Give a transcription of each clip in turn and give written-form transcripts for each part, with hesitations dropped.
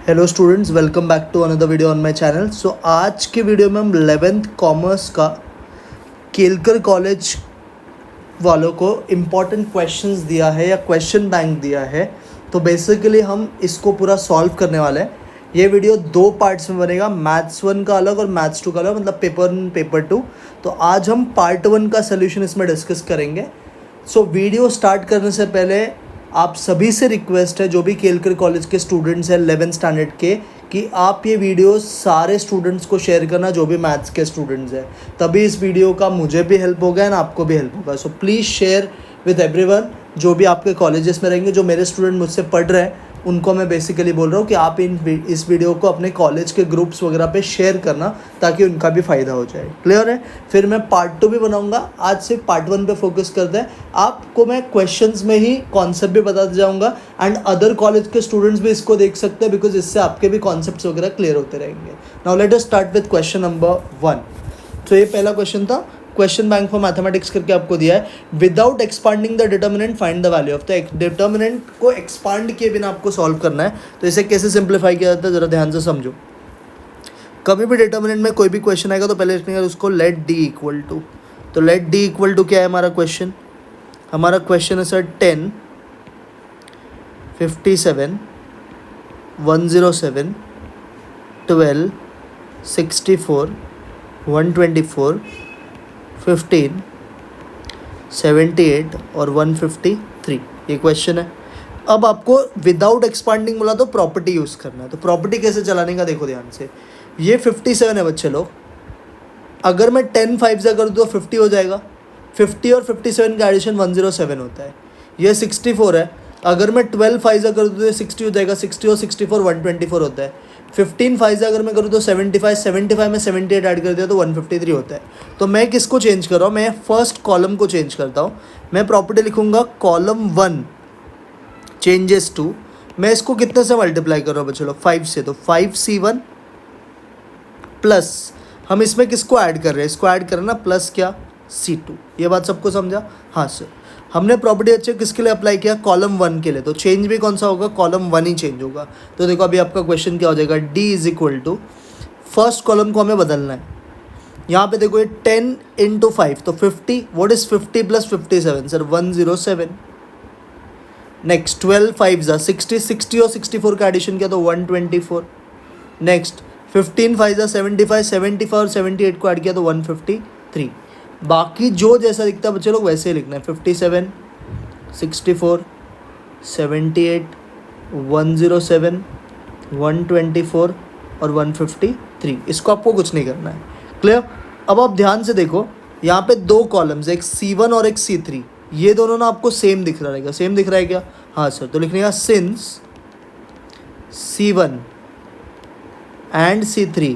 Hello students, welcome back to another video on my channel. So आज के video में हम 11th कॉमर्स का केलकर कॉलेज वालों को इम्पॉर्टेंट क्वेश्चंस दिया है या क्वेश्चन बैंक दिया है। तो बेसिकली हम इसको पूरा सॉल्व करने वाले हैं। ये वीडियो दो पार्ट्स में बनेगा, मैथ्स 1 का अलग और मैथ्स 2 का अलग, मतलब पेपर 1 पेपर 2। तो आज हम पार्ट 1 का सोल्यूशन इसमें डिस्कस करेंगे। सो वीडियो स्टार्ट करने से पहले आप सभी से रिक्वेस्ट है, जो भी केलकर कॉलेज के स्टूडेंट्स हैं 11th स्टैंडर्ड के, कि आप ये वीडियो सारे स्टूडेंट्स को शेयर करना जो भी मैथ्स के स्टूडेंट्स हैं। तभी इस वीडियो का मुझे भी हेल्प होगा एंड आपको भी हेल्प होगा। So please share with everyone, जो भी आपके कॉलेजेस में रहेंगे, जो मेरे स्टूडेंट मुझसे पढ़ रहे हैं उनको मैं बेसिकली बोल रहा हूँ कि आप इस वीडियो को अपने कॉलेज के ग्रुप्स वगैरह पे शेयर करना, ताकि उनका भी फ़ायदा हो जाए। क्लियर है? फिर मैं पार्ट 2 भी बनाऊंगा। आज सिर्फ पार्ट 1 पे फोकस करते हैं। आपको मैं क्वेश्चंस में ही कॉन्सेप्ट भी बताते जाऊंगा एंड अदर कॉलेज के स्टूडेंट्स भी इसको देख सकते हैं, बिकॉज इससे आपके भी कॉन्सेप्ट्स वगैरह क्लियर होते रहेंगे। Now let us start with question number 1। तो ये पहला क्वेश्चन था, क्वेश्चन बैंक फॉर मैथमेटिक्स करके आपको दिया है, without expanding the determinant find the value of the determinant को एक्सपांड किए बिना आपको सॉल्व करना है। तो इसे कैसे सिंप्लीफाई किया जाता है जरा ध्यान से समझो। कभी भी डिटर्मिनेंट में कोई भी क्वेश्चन आएगा तो पहले लिखने का उसको लेट डी इक्वल टू। तो लेट डी इक्वल टू क्या है हमारा क्वेश्चन? हमारा क्वेश्चन है सर 10, 57, 107, 12, 64, 124, 15, 78 और 153। ये क्वेश्चन है। अब आपको विदाउट एक्सपांडिंग बोला तो प्रॉपर्टी यूज़ करना है। तो प्रॉपर्टी कैसे चलाने का देखो ध्यान से। ये 57 है बच्चे लोग, अगर मैं 10 5 से कर दूँ तो 50 हो जाएगा। 50 और 57 का एडिशन 107 होता है। ये 64 है, अगर मैं 12 5 से कर दूँ तो 60 हो जाएगा। 60 और 64 124 होता है। 15 5 से अगर मैं करूँ तो 75, 75 में 78 ऐड कर दिया तो 153 होता है। तो मैं किसको चेंज कर रहा हूँ? मैं फर्स्ट कॉलम को चेंज करता हूँ। मैं प्रॉपर्टी लिखूँगा कॉलम 1 चेंजेस टू, मैं इसको कितने से मल्टीप्लाई कर रहा हूँ बच्चों लोग? 5 से। तो 5C1 प्लस, हम इसमें किसको ऐड कर रहे हैं? इसको ऐड कर रहे हैं ना, प्लस क्या? C2। ये बात सबको समझा? हाँ सर। हमने प्रॉपर्टी अच्छे किसके लिए अप्लाई किया? कॉलम 1 के लिए। तो चेंज भी कौन सा होगा? कॉलम 1 ही चेंज होगा। तो देखो अभी आपका क्वेश्चन क्या हो जाएगा? D is equal to, first column को हमें बदलना है। यहाँ पे देखो ये 10 इंटू 5 तो 50। What is 50 plus 57 sir? 107। Next 12 5 जा 60, 60 और 64 का एडिशन किया तो 124। नेक्स्ट 15 5 जा 75, 75 और 78 को ऐड किया तो 153। बाकी जो जैसा दिखता है बच्चे लोग वैसे ही लिखना है। 57, 64, 78, 107, 124 और 153। इसको आपको कुछ नहीं करना है। क्लियर? अब आप ध्यान से देखो, यहाँ पे दो कॉलम्स, एक C1 और एक C3। ये दोनों ना आपको सेम दिख रहा रहेगा। सेम दिख रहा है क्या? हाँ सर। तो लिखने का since C1 and C3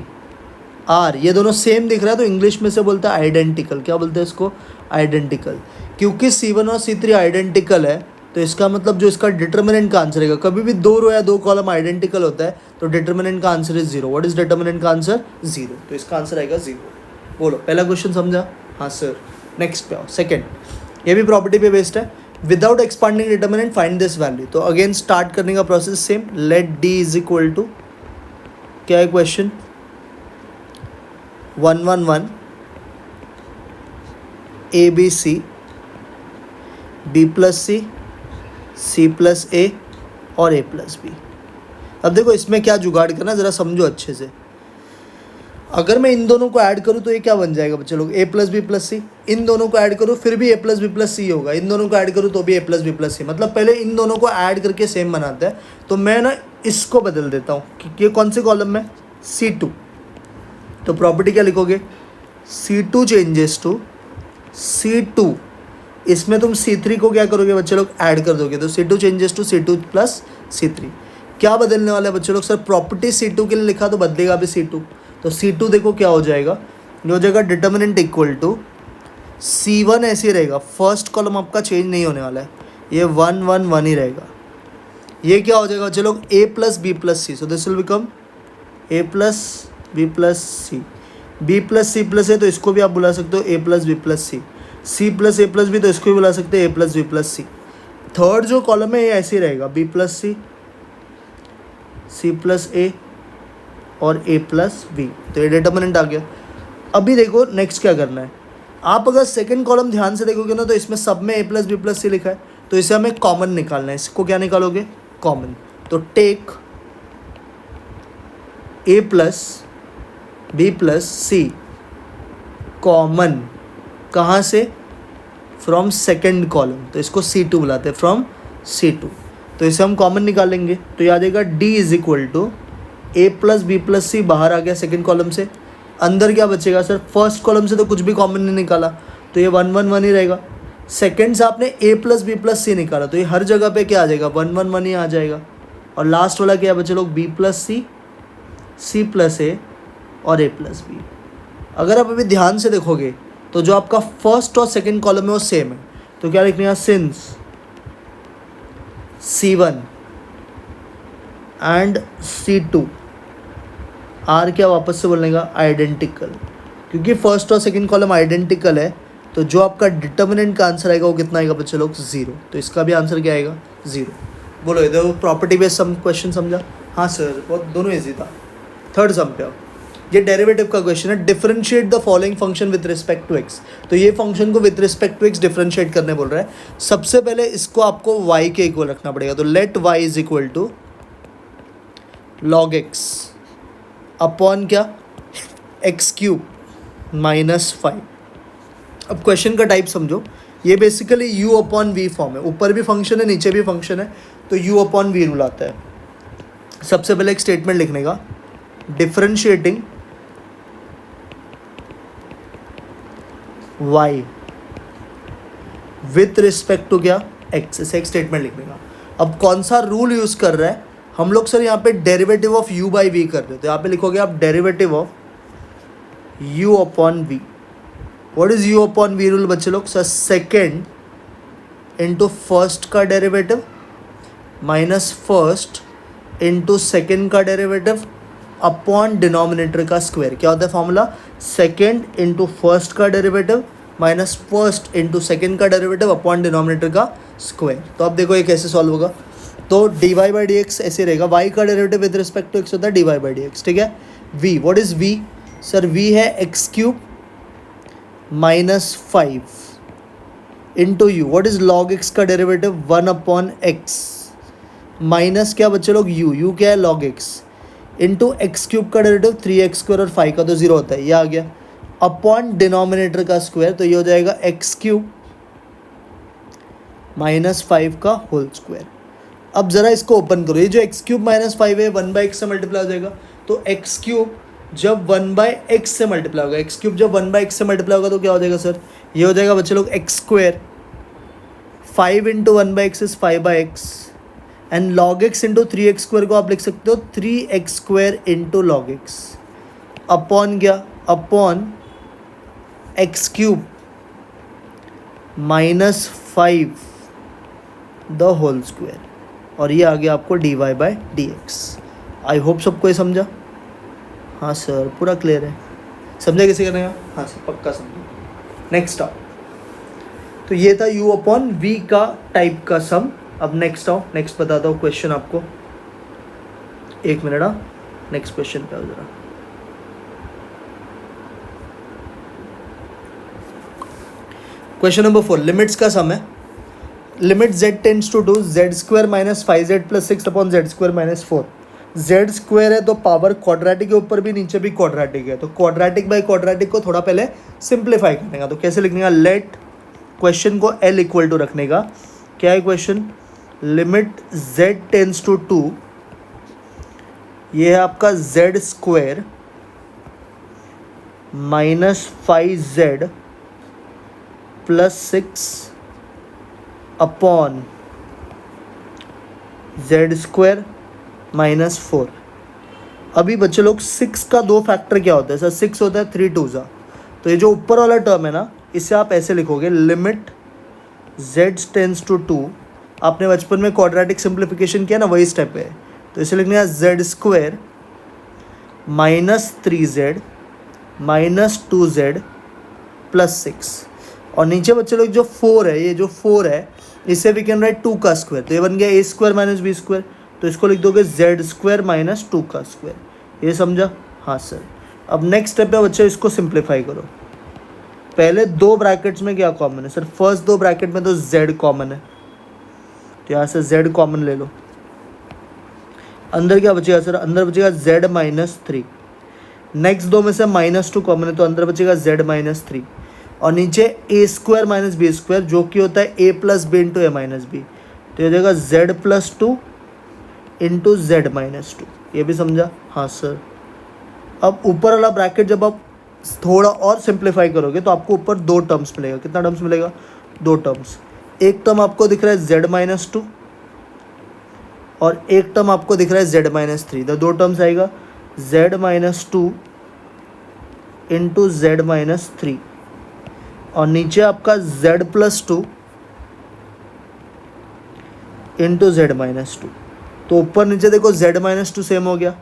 are, ये दोनों सेम दिख रहा है तो इंग्लिश में से बोलता है आइडेंटिकल। क्या बोलते हैं इसको? आइडेंटिकल। क्योंकि C1 और C3 आइडेंटिकल है तो इसका मतलब जो इसका डिटर्मिनेंट का आंसर है, कभी भी दो रो या दो कॉलम आइडेंटिकल होता है तो डिटर्मिनेंट का answer is 0। What is determinant का आंसर? 0। तो इसका आंसर आएगा 0। बोलो, पहला क्वेश्चन समझा? हाँ सर। नेक्स्ट पे आओ, सेकेंड। ये भी प्रॉपर्टी पे बेस्ड है। Without expanding determinant find this value. तो अगेन स्टार्ट करने का process same. Let D is equal to, क्या है question? 111 ABC, B plus C, C plus A और A प्लस B। अब देखो इसमें क्या जुगाड़ करना, ज़रा समझो अच्छे से। अगर मैं इन दोनों को ऐड करूँ तो ये क्या बन जाएगा बच्चे लोग? A प्लस बी प्लस सी। इन दोनों को ऐड करूँ फिर भी A प्लस बी प्लस सी होगा। इन दोनों को ऐड करूँ तो भी A प्लस बी प्लस सी। मतलब पहले इन दोनों को ऐड करके सेम बनाता है। तो मैं ना इसको बदल देता हूँ कि ये कौन से कॉलम में? C2। तो प्रॉपर्टी क्या लिखोगे? C2 changes to C2। इसमें तुम C3 को क्या करोगे बच्चे लोग? ऐड कर दोगे। तो C2 changes to C2 plus C3। क्या बदलने वाला है बच्चे लोग? सर प्रॉपर्टी C2 के लिए लिखा तो बदलेगा भी C2। तो C2 देखो क्या हो जाएगा? ये हो जाएगा डिटर्मिनेंट इक्वल टू C1 ऐसे ही रहेगा। फर्स्ट कॉलम आपका चेंज नहीं होने वाला है, ये 1 1 1 ही रहेगा। ये क्या हो जाएगा बच्चे लोग? A plus B plus C. So this will become A plus B plus C. B plus C plus है तो इसको भी आप बुला सकते हो A plus B plus C. C plus A plus B तो इसको भी बुला सकते हैं A plus B plus C. Third जो कॉलम है ये ऐसे ही रहेगा, B plus C C plus A और ए प्लस बी, तो ये डिटर्मिनेंट आ गया। अभी देखो नेक्स्ट क्या करना है, आप अगर सेकंड कॉलम ध्यान से देखोगे ना तो इसमें सब में ए प्लस बी प्लस सी लिखा है, तो इसे हमें कॉमन निकालना है। इसको क्या निकालोगे, कॉमन। तो take A plus B plus C common, कहाँ से, फ्रॉम सेकंड कॉलम, तो इसको C2 बुलाते हैं, फ्रॉम C2। तो इसे हम कॉमन निकालेंगे, तो याद आएगा D is equal to A plus B plus C, बाहर आ गया सेकंड कॉलम से, अंदर क्या बचेगा सर, फर्स्ट कॉलम से तो कुछ भी कॉमन नहीं निकाला, तो ये 1 1 1 ही रहेगा। सेकंड से आपने ए प्लस बी प्लस सी निकाला, तो ये हर जगह पे क्या आ जाएगा, 1 1 1 ही आ जाएगा। और लास्ट वाला क्या बचे लोग, B plus C, C plus A और ए प्लस बी। अगर आप अभी ध्यान से देखोगे तो जो आपका फर्स्ट और सेकंड कॉलम है वो सेम है, तो क्या लिखना है, since C1 and C2 are क्या वापस से बोलने का, आइडेंटिकल। क्योंकि फर्स्ट और सेकंड कॉलम आइडेंटिकल है, तो जो आपका डिटर्मिनेंट का आंसर आएगा वो कितना आएगा बच्चे लोग, 0। तो इसका भी आंसर क्या आएगा, 0। बोलो इधर प्रॉपर्टी बेस्ड सम क्वेश्चन समझा, हाँ सर बहुत दोनों ईजी था। थर्ड सम पे आओ, ये डेरिवेटिव का क्वेश्चन है, differentiate the following function with respect to X. तो ये फंक्शन को with respect to X differentiate करने बोल रहा है। सबसे पहले इसको आपको y के इक्वल रखना पड़ेगा, तो let y is equal to log x upon क्या, एक्स क्यूब माइनस 5। अब क्वेश्चन का टाइप समझो, ये basically u upon V form है, ऊपर भी फंक्शन है नीचे भी फंक्शन है, तो u अपॉन वी रूल आता है। सबसे पहले एक स्टेटमेंट लिखने का, differentiating y with respect to क्या, x, ऐसे एक स्टेटमेंट लिखने का। अब कौन सा रूल यूज कर रहा है हम लोग सर, यहाँ पे derivative of u by V कर रहे हो, तो यहाँ पे लिखोगे आप derivative of u upon V. What is u upon V rule बच्चे लोग, सर सेकेंड इंटू फर्स्ट का derivative minus first into second का डेरिवेटिव अपॉन डिनोमिनेटर का स्क्वायर। क्या होता है फॉर्मूला, सेकेंड इंटू फर्स्ट का derivative minus first into second का डेरिवेटिव अपॉन डिनोमिनेटर का स्क्वायर। तो अब देखो ये कैसे सॉल्व होगा, तो D Y by D X ऐसे रहेगा, y का derivative with respect to X होता है D Y by D X, ठीक है। v, what is v, sir v है X cube minus 5 into U, what is log X का derivative 1 upon x minus क्या बच्चे लोग u क्या है log x into X cube का डेरिवेटिव 3x स्क्वायर और 5 का तो 0 होता है, ये आ गया, अपॉन डिनोमिनेटर का स्क्वायर, तो ये हो जाएगा एक्स क्यूब माइनस 5 का होल स्क्वायर। अब जरा इसको ओपन करो, ये जो एक्स क्यूब माइनस 5 है 1 बाई एक्स से मल्टीप्लाई हो जाएगा, तो एक्स क्यूब जब 1 बाई एक्स से मल्टीप्लाई होगा, एक्स क्यूब जब 1 बाई एक्स से मल्टीप्लाई होगा तो क्या हो जाएगा सर, ये हो जाएगा बच्चे लोग x square, 5 into 1 by x is 5 by x, and log x into 3x square को आप लिख सकते हो 3x square into log x upon क्या, upon x cube minus 5 the whole square, और ये आ गया आपको d Y by D x. I hope सबको ये समझा, हाँ सर पूरा क्लियर है, समझा कैसे करने का, हाँ सर पक्का समझा। नेक्स्ट आओ, तो ये था u अपॉन v का टाइप का सम। अब नेक्स्ट आओ, नेक्स्ट बताता हूँ क्वेश्चन आपको, एक मिनट, नेक्स्ट क्वेश्चन पे आओ जरा। क्वेश्चन नंबर 4, लिमिट्स का सम है, limit z tends to 2 z square minus 5z plus 6 upon z square minus 4। z square है तो पावर क्वाड्रेटिक के ऊपर भी नीचे भी क्वाड्रेटिक है, तो क्वाड्रेटिक बाई क्वाड्रेटिक को थोड़ा पहले सिंप्लीफाई करने का, तो कैसे लिखने का, लेट क्वेश्चन को l इक्वल टू रखने का, क्या है question, limit z tends to 2, ये है आपका z square minus 5z plus 6 upon z square minus 4। अभी बच्चे लोग 6 का दो फैक्टर क्या होता है सर, 6 होता है 3 2 ज़ा, तो ये जो ऊपर वाला टर्म है ना, इसे आप ऐसे लिखोगे, लिमिट z टेंड्स टू 2, आपने बचपन में क्वाड्रेटिक सिंप्लीफिकेशन किया ना, वही स्टेप है, तो इसे लिखने का z square minus 3z minus 2z plus 6, और नीचे बच्चे लोग जो 4 है, ये जो 4 है इसे वी कैन राइट 2 का स्क्वायर, तो ये बन गया a square minus B square, तो इसको लिख दोगे जेड स्क्वायर माइनस 2 का स्क्वायर। ये समझा? हाँ सर। अब नेक्स्ट स्टेप है बच्चे, इसको सिंप्लीफाई करो। पहले दो ब्रैकेट्स में क्या कॉमन है सर? फर्स्ट दो ब्रैकेट में तो जेड कॉमन है, तो यहाँ से जेड कॉमन ले लो। अंदर क्या बचेगा सर? अंदर बचेगा जेड माइनस 3। नेक्स्ट दो में से -2 कॉमन है, तो अंदर बचेगा जेड माइनस 3। और नीचे ए स्क्वायर माइनस बी स्क्वायर, जो कि होता है ए प्लस बी इंटू ए माइनस बी, तो ये हो जाएगा Z plus 2 into Z minus 2। ये भी समझा? हाँ सर। अब ऊपर वाला ब्रैकेट जब आप थोड़ा और सिंप्लीफाई करोगे तो आपको ऊपर दो टर्म्स मिलेगा। कितना टर्म्स मिलेगा? दो टर्म्स। एक टर्म आपको दिख रहा है जेड माइनस 2 और एक टर्म आपको दिख रहा है जेड माइनस 3। तो दो टर्म्स आएगा Z minus 2 into Z minus 3 और नीचे आपका Z plus 2 into Z minus 2। तो ऊपर नीचे देखो जेड माइनस 2 सेम हो गया।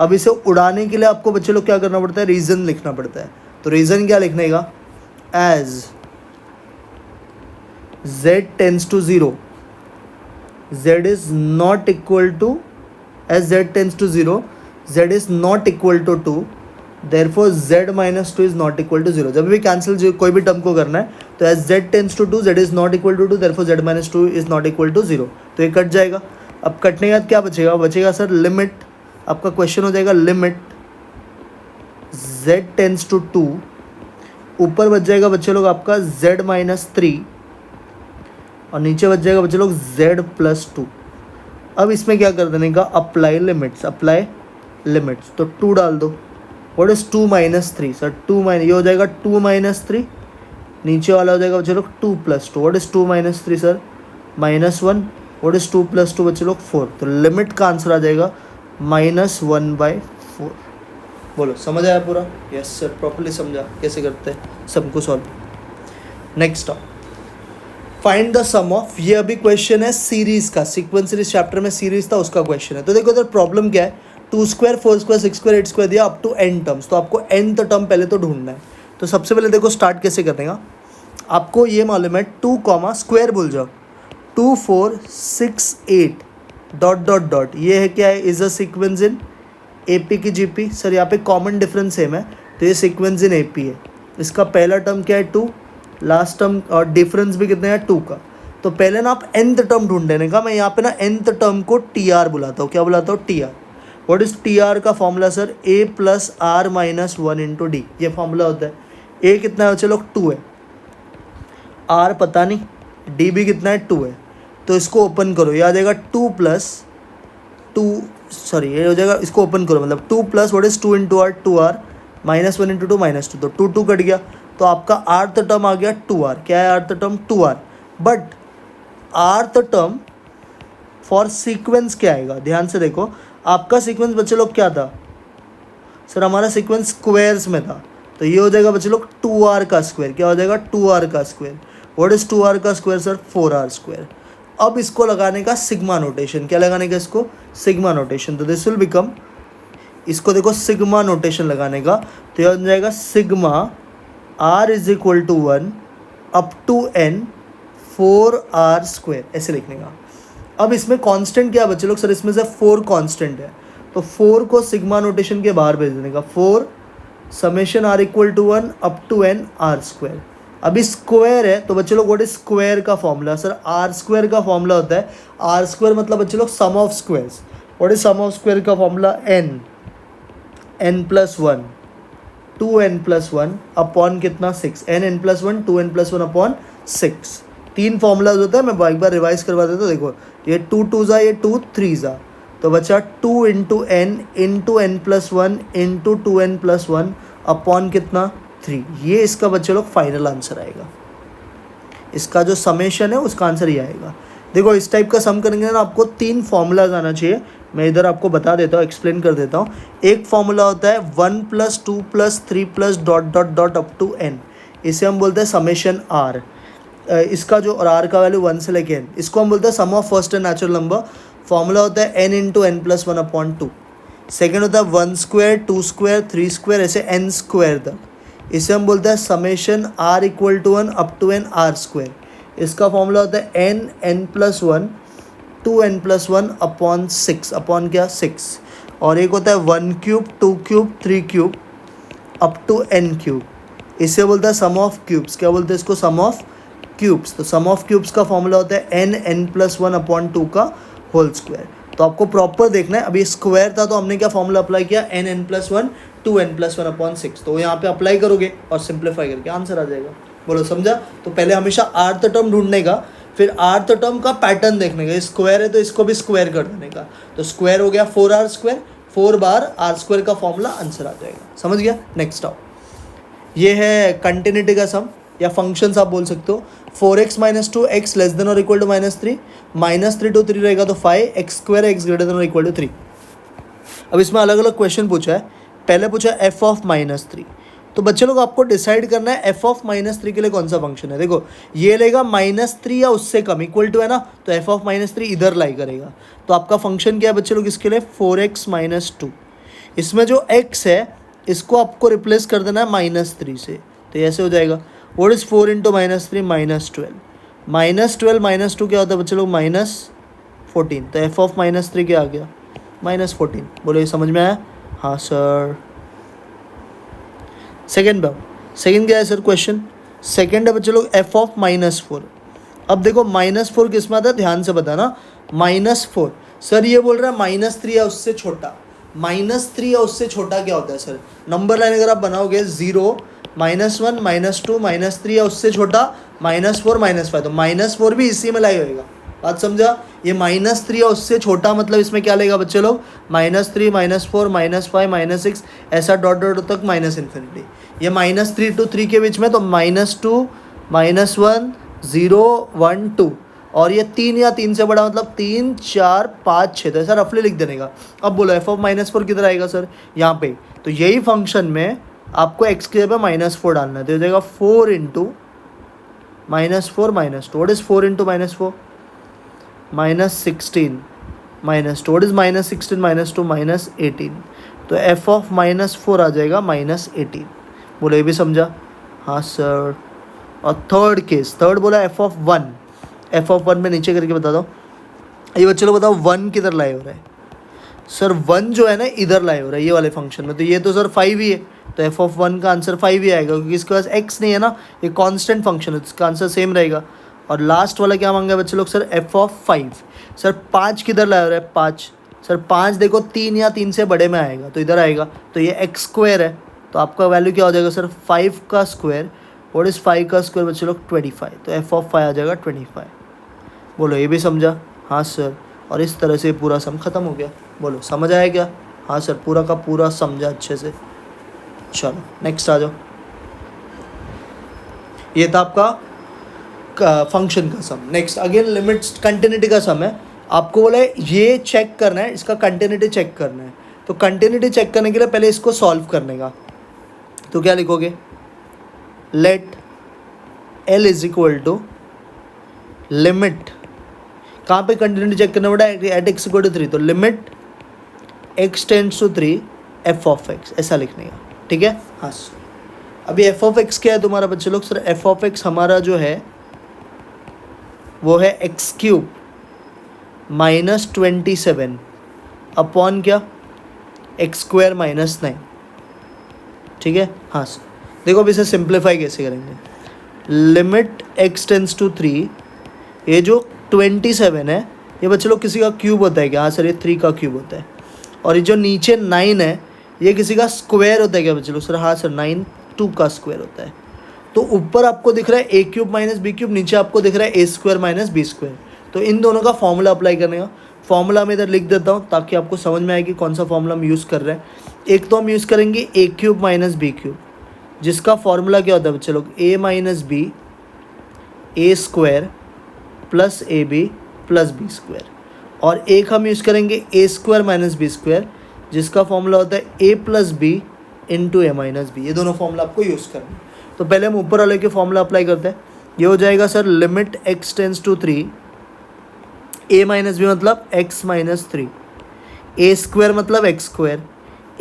अब इसे उड़ाने के लिए आपको बच्चे लोग क्या करना पड़ता है? रीजन लिखना पड़ता है। तो रीजन क्या लिखने का? As z tends to 0 z is not equal to, as z tends to 0 z is not equal to 2, therefore z minus 2 is not equal to 0। जब भी कैंसिल कोई भी टर्म को करना है तो as z tends to 2 z is not equal to 2, therefore z minus 2 is not equal to 0। तो ये कट जाएगा। अब कटने के बाद क्या बचेगा? बचेगा सर लिमिट। आपका क्वेश्चन हो जाएगा लिमिट z टेंस टू 2, ऊपर बच जाएगा बच्चे लोग आपका z माइनस 3 और नीचे बच जाएगा बच्चे लोग z प्लस 2। अब इसमें क्या कर देने का? Apply limits. अप्लाई लिमिट्स तो 2 डाल दो। What is 2 minus 3 sir? 2 minus, ये हो जाएगा 2 माइनस 3, नीचे वाला हो जाएगा बच्चे लोग 2 plus 2। What is 2 minus 3 sir? -1। What is 2 plus 2 बच्चे लोग? 4। तो लिमिट का आंसर आ जाएगा -1/4। बोलो समझ आया पूरा? यस सर, प्रॉपर्ली समझा कैसे करते हैं सबको solve. Next find the sum of, ये अभी क्वेश्चन है सीरीज का, सीक्वेंस सीरीज चैप्टर में सीरीज था उसका क्वेश्चन है। तो देखो इधर प्रॉब्लम क्या है? 2 स्क्वायर 4 स्क्वायर 6 स्क्वायर 8 स्क्वायर दिया अप टू n टर्म्स। तो आपको nth टर्म पहले तो ढूंढना है। तो सबसे पहले देखो स्टार्ट कैसे करेगा। आपको ये मालूम है 2 कॉमा स्क्वायर बोल जाओ 2 4 6 8 डॉट डॉट डॉट, ये है क्या है? Is a sequence in AP की GP। सर यहाँ पे कॉमन डिफरेंस सेम है, तो ये सीक्वेंस इन AP है। इसका पहला टर्म क्या है? 2, लास्ट टर्म और डिफरेंस भी कितना है? 2 का। तो पहले ना आप nth टर्म ढूंढने का। मैं यहाँ पे ना nth टर्म को TR बुलाता हूँ। क्या बुलाता हूँ? TR। व्हाट इज TR का formula sir? A plus R minus 1 into D, ये फॉर्मूला होता है। A कितना है? चलो 2 है, R पता नहीं, D भी कितना है? 2 है। तो इसको ओपन करो, ये आ जाएगा 2 प्लस 2, सॉरी ये हो जाएगा, इसको ओपन करो मतलब 2 plus what is 2 into R 2R -1 into 2 -2, तो 2 2 कट गया। तो आपका आर्थ टर्म आ गया 2R। क्या है आर्थ टर्म? 2R। बट आर्थ टर्म फॉर सीक्वेंस क्या आएगा? ध्यान से देखो, आपका सीक्वेंस बच्चे लोग क्या था सर? हमारा सीक्वेंस स्क्वायर्स में था, तो ये हो जाएगा बच्चे लोग 2R का स्क्वायर। क्या हो जाएगा? 2R का स्क्वायर। व्हाट इज 2R का स्क्वायर सर? 4R square. अब इसको लगाने का सिग्मा नोटेशन। क्या लगाने का इसको? Sigma notation. तो दिस विल बिकम, इसको देखो सिग्मा नोटेशन लगाने का, तो यह हो जाएगा sigma R is equal to 1 up to n 4R square, ऐसे लिखने का। अब इसमें कांस्टेंट क्या बच्चे लोग? सर इसमें से 4 कांस्टेंट है, तो 4 को सिग्मा नोटेशन के बाहर भेज देने का। 4 summation R equal to 1 up to n R square. अभी स्क्वायर है तो बच्चे लोग व्हाट इज स्क्वायर का फॉर्मूला? सर R स्क्वायर का फॉर्मूला होता है, R स्क्वायर मतलब बच्चे लोग sum of squares. What is sum of square का formula? n plus 1 2n plus 1 upon कितना? 6। n plus 1 2n plus 1 upon 6। 3 formulas होता है, मैं एक बार रिवाइज करवा देता हूँ। देखो ये 2 2 जा, ये 2 3 जा, तो बचा 2 into n plus 1 into 2n plus 1 upon कितना? 3। ये इसका बच्चे लोग फाइनल आंसर आएगा। इसका जो समेशन है उसका आंसर ये आएगा। देखो इस टाइप का सम करेंगे ना, आपको 3 फॉर्मूलाज आना चाहिए। मैं इधर आपको बता देता हूँ, एक्सप्लेन कर देता हूँ। एक फॉर्मूला होता है 1 plus 2 plus 3 plus dot dot dot up to n, इसे हम बोलते हैं समेशन R। इसका जो और R का वैल्यू 1 से लेके n, इसको हम बोलते हैं sum of first and natural number. Formula होता है n into n plus 1 upon 2। Second होता है 1 स्क्वायर 2 स्क्वायर 3 स्क्वायर ऐसे n स्क्वायर तक, इसे हम बोलते हैं summation R equal to 1 up to n R square. इसका फॉर्मूला होता है n प्लस 1 2n+1/6 अपॉन क्या 6, और एक होता है 1 cube 2 cube 3 cube up to n cube, इसे बोलता है सम ऑफ क्यूब्स। क्या बोलते हैं इसको? सम ऑफ क्यूब्स। तो सम ऑफ क्यूब्स का फॉर्मूला होता है n+1/2 का होल स्क्वायर। तो आपको प्रॉपर देखना है, अभी स्क्वायर था तो हमने क्या फॉर्मूला अप्लाई किया, n+1 2n+1/6, तो यहाँ पे अप्लाई करोगे और सिंप्लीफाई करके आंसर आ जाएगा। बोलो समझा? तो पहले हमेशा आर्थ टर्म ढूंढने का, फिर आर्थ टर्म का पैटर्न देखने का, स्क्वायर है तो इसको भी स्क्वायर कर देने का, तो स्क्वायर हो गया 4r², 4 बार r² का फॉर्मूला आंसर आ जाएगा। समझ गया? नेक्स्ट आओ, ये है कंटिन्यूटी का सम या फंक्शंस आप बोल सकते हो। 4x - 2x लेस देन और इक्वल टू -3, -3 to 3 रहेगा तो 5, x² x ग्रेटर देन और इक्वल टू 3। अब इसमें अलग अलग क्वेश्चन पूछा है। पहले पूछा f ऑफ -3, तो बच्चे लोग आपको डिसाइड करना है f ऑफ -3 के लिए कौन सा फंक्शन है। देखो ये लेगा -3 या उससे कम, इक्वल टू है ना, तो f ऑफ -3 इधर लाई करेगा। तो आपका फंक्शन क्या है बच्चे लोग इसके लिए? 4x - 2। इसमें जो x है इसको आपको रिप्लेस कर देना है -3 से, तो ऐसे हो जाएगा। What is 4 × -3? -12। -12 -2 क्या होता है बच्चे लोग? -14। तो f ऑफ -3 क्या आ गया? -14। बोलो ये समझ में आया? हाँ सर। सेकेंड बार, सेकेंड क्या है सर क्वेश्चन? सेकेंड है बच्चे लोग f ऑफ -4। अब देखो -4 किस में आता है, ध्यान से बताना। -4 सर ये बोल रहा है -3 या उससे छोटा। -3 या उससे छोटा क्या होता है सर? नंबर लाइन अगर आप बनाओगे 0 -1 -2 -3 या उससे छोटा -4 -5, तो -4 भी इसी में लाई होएगा। बात समझा? ये -3 या उससे छोटा मतलब इसमें क्या लेगा बच्चे लोग? -3 -4 -5 -6 ऐसा डॉट डॉट तक -∞। ये -3 to 3 के बीच में तो -2 -1 0 1 2, और ये 3 या 3 से बड़ा मतलब 3 4 5 6, तो ऐसा रफली लिख देने का। अब बोलो f ऑफ -4 किधर आएगा सर? यहाँ पे। तो यही फंक्शन में आपको x के जगह -4 डालना है, तो हो जाएगा 4 × -4 -2। What is 4 × -4? -16 -2। What is -16 -2? -18। तो f ऑफ -4 आ जाएगा -18। बोलो ये भी समझा? हाँ सर। और थर्ड केस, थर्ड बोला f ऑफ 1। f ऑफ 1 में नीचे करके बता दो। ये बच्चे लोग बताओ 1 किधर लाए हो रहा है? सर 1 जो है ना इधर लाए हो रहा है ये वाले फंक्शन में, तो ये तो सर 5 ही है, तो f ऑफ 1 का आंसर 5 ही आएगा, क्योंकि इसके पास x नहीं है ना, ये कांस्टेंट फंक्शन है, इसका आंसर सेम रहेगा। और लास्ट वाला क्या मांगा बच्चे लोग? Sir f of 5। सर 5 किधर लाया हो रहा है? 5 सर 5 देखो 3 या 3 से बड़े में आएगा, तो इधर आएगा, तो ये x² है, तो आपका वैल्यू क्या हो जाएगा सर? 5 का स्क्वायर। व्हाट इज़ 5 का स्क्वायर बच्चे लोग? 25। तो f ऑफ 5 आ जाएगा 25। बोलो ये भी समझा? हाँ सर। और इस तरह से पूरा सम खत्म हो गया। बोलो समझ आया क्या? हाँ सर, पूरा का पूरा समझा अच्छे से। चलो नेक्स्ट आ जाओ। ये था आपका फंक्शन का सम। नेक्स्ट अगेन लिमिट्स कंटिन्यूटी का सम है। आपको बोला है ये चेक करना है, इसका कंटिन्यूटी चेक करना है। तो कंटिन्यूटी चेक करने के लिए पहले इसको सॉल्व करने का, तो क्या लिखोगे? Let L is equal to limit, कहाँ पे कंटिन्यूटी चेक करना पड़ा? एट x इक्वल टू 3, तो limit x tends to 3 f of x, ऐसा लिखने का। ठीक है? हाँ। अभी f ऑफ x क्या है तुम्हारा बच्चे लोग? सर f ऑफ x हमारा जो है वो है x³ -27 अपॉन क्या? x² -9। ठीक है? हाँ सर। देखो अब इसे सिंप्लीफाई कैसे करेंगे। लिमिट x टेंड्स टू 3, ये जो 27 है ये बच्चे लोग किसी का क्यूब होता है क्या? हाँ सर, ये 3 का क्यूब होता है। और ये जो नीचे 9 है ये किसी का स्क्वायर होता है क्या बच्चे लोग? सर हाँ सर, 9 2 का स्क्वायर होता है। तो ऊपर आपको दिख रहा है a³ - b³, नीचे आपको दिख रहा है a² - b²। तो इन दोनों का फॉर्मूला अप्लाई करने का। फॉर्मूला मैं इधर लिख देता हूँ ताकि आपको समझ में आए कि कौन सा फॉर्मूला हम यूज़ कर रहे हैं। एक तो हम यूज़ करेंगे a³ - b³, जिसका फॉर्मूला क्या होता है बच्चे लोग? a - b a² + ab + b²। और एक हम यूज़ करेंगे a² - b², जिसका फॉर्मूला होता है a + b × a - b। ये दोनों फॉर्मूला आपको यूज़ करना है। तो पहले हम ऊपर वाले के फॉर्मूला अप्लाई करते हैं। ये हो जाएगा sir limit x tends to 3, a - b मतलब x - 3, a² मतलब x²,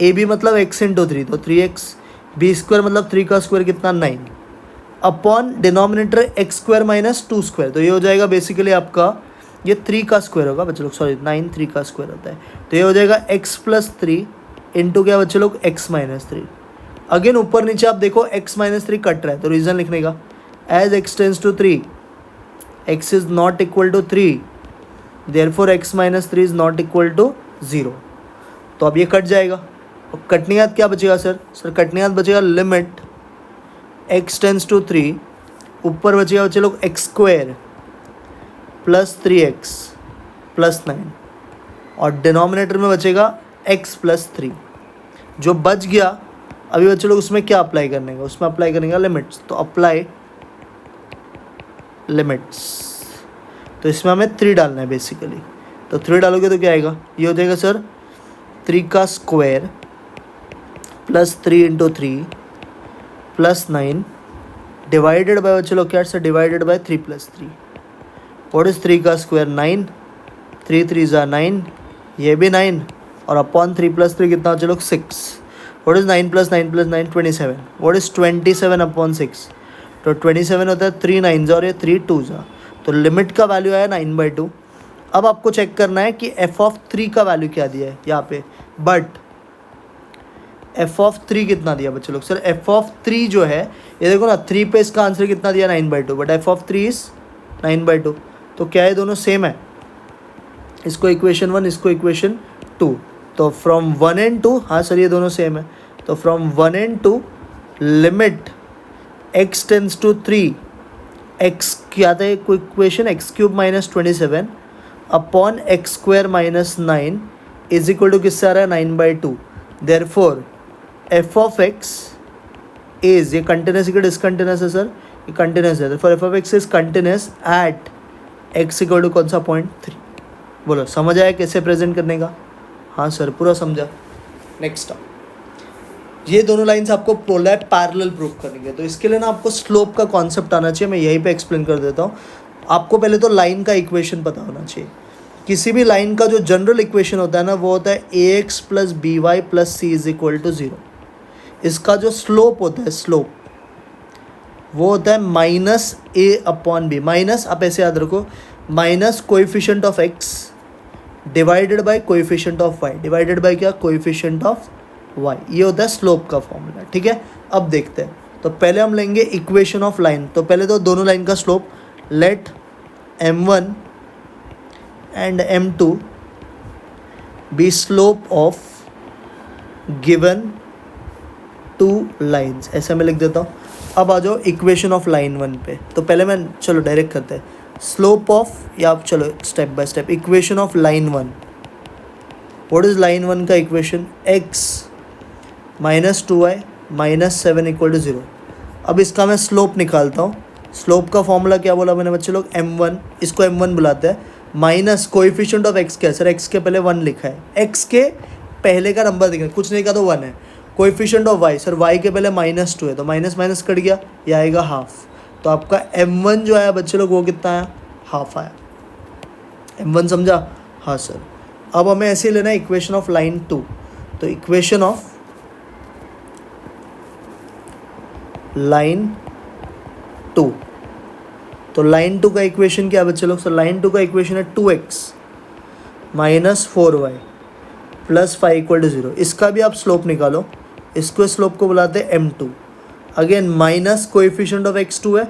ab मतलब x × 3 तो 3x, b² मतलब 3 का स्क्वायर कितना? 9 अपॉन डिनोमिनेटर x² - 2²। तो ये हो जाएगा बेसिकली आपका ये 3 का स्क्वायर होगा बच्चे लोग, सॉरी 9 3 का स्क्वायर होता है, तो ये हो जाएगा x+3 इंटू क्या बच्चे लोग x-3। अगेन ऊपर नीचे आप देखो x-3 कट रहा है, तो रीज़न लिखने का as x tends to 3 x is not equal to 3, therefore x-3 is not equal to 0। तो अब ये कट जाएगा, और कटने के बाद क्या बचेगा सर कटने के बाद बचेगा लिमिट x टेंस टू 3, ऊपर बचेगा बच्चे लोग x² प्लस 3x प्लस 9, और डिनोमिनेटर में बचेगा x+3। जो बच गया अभी बच्चे लोग उसमें क्या अप्लाई करने का, उसमें अप्लाई करने का लिमिट्स, तो अप्लाई लिमिट्स, तो इसमें हमें 3 डालना है बेसिकली। तो 3 डालोगे तो क्या आएगा, ये हो जाएगा सर 3 का square plus 3 into 3 plus 9 divided by बच्चे लोग क्या sir divided by 3+3। What is 3 का स्क्वायर 9, 3 3 ज़ा 9, ये भी 9, और अपॉन 3+3 कितना बच्चे लोग 6। What is 9 + 9 + 9 27। What is 27 upon 6, तो 27 होता है 3 9 ज़ा और ये 3 2 ज़ा, तो लिमिट का वैल्यू आया 9/2। अब आपको चेक करना है कि f(3) का वैल्यू क्या दिया है यहाँ पे, बट f(3) कितना दिया बच्चे लोग, सर f(3) जो है ये देखो ना 3 पे इसका आंसर कितना दिया 9/2, बट f(3) इज 9/2, तो क्या ये दोनों सेम है, इसको इक्वेशन 1 इसको इक्वेशन 2, तो फ्रॉम 1 and 2, हाँ सर ये दोनों सेम है, तो from 1 and 2 limit x tends to 3 x क्या था कोई equation x³ - 27 upon x² - 9 is equal to किससे आ रहा है 9/2। देयरफॉर f(x) इज, ये कंटिन्यूस की डिसकंटिन्यूस है सर, ये कंटिन्यूस है, therefore f(x) is continuous at x equal to कौन सा 0.3। बोलो समझ आया कैसे प्रेजेंट करने का, हाँ सर पूरा समझा। नेक्स्ट ये दोनों लाइंस आपको बोला है पैरेलल प्रूव करेंगे, तो इसके लिए ना आपको स्लोप का कॉन्सेप्ट आना चाहिए, मैं यहीं पे एक्सप्लेन कर देता हूँ। आपको पहले तो लाइन का इक्वेशन पता होना चाहिए, किसी भी लाइन का जो जनरल इक्वेशन होता है ना वो होता है ax + by + c = 0। इसका जो स्लोप होता है स्लोप वो होता है -a/b, माइनस आप ऐसे याद रखो minus coefficient of x divided by coefficient of y divided by क्या कोएफिशिएंट ऑफ y, ये होता है स्लोप का फॉर्मूला। ठीक है, अब देखते हैं, तो पहले हम लेंगे इक्वेशन ऑफ लाइन, तो पहले तो दोनों लाइन का slope, let m1 and m2 be slope of given two lines, ऐसा मैं लिख देता हूँ। अब आ जाओ इक्वेशन ऑफ लाइन 1 पे, तो पहले मैं चलो डायरेक्ट करते हैं स्लोप ऑफ, या आप चलो step by step, equation of line 1। What is line 1 का इक्वेशन, x - 2y - 7 = 0। अब इसका मैं स्लोप निकालता हूँ, स्लोप का फॉर्मूला क्या बोला मैंने बच्चे लोग m1, इसको m1 बुलाते हैं, माइनस कोएफिशिएंट ऑफ x क्या है सर, x के पहले 1 लिखा है, x के पहले का नंबर दिखा कुछ नहीं का तो 1 है, coefficient of y sir y के पहले -2 है, तो माइनस माइनस कट गया, ये आएगा हाफ, तो आपका m1 जो आया बच्चे लोग वो कितना आया, हाफ आया। m1 समझा, हाँ सर। अब हमें ऐसे लेना है इक्वेशन ऑफ लाइन 2, तो इक्वेशन ऑफ लाइन 2, तो लाइन 2 का इक्वेशन क्या बच्चे लोग, सर लाइन 2 का इक्वेशन है 2x - 4y + 5 = 0। इसका भी आप स्लोप निकालो, इसको स्लोप को बुलाते हैं m2। Again minus coefficient of x 2 है,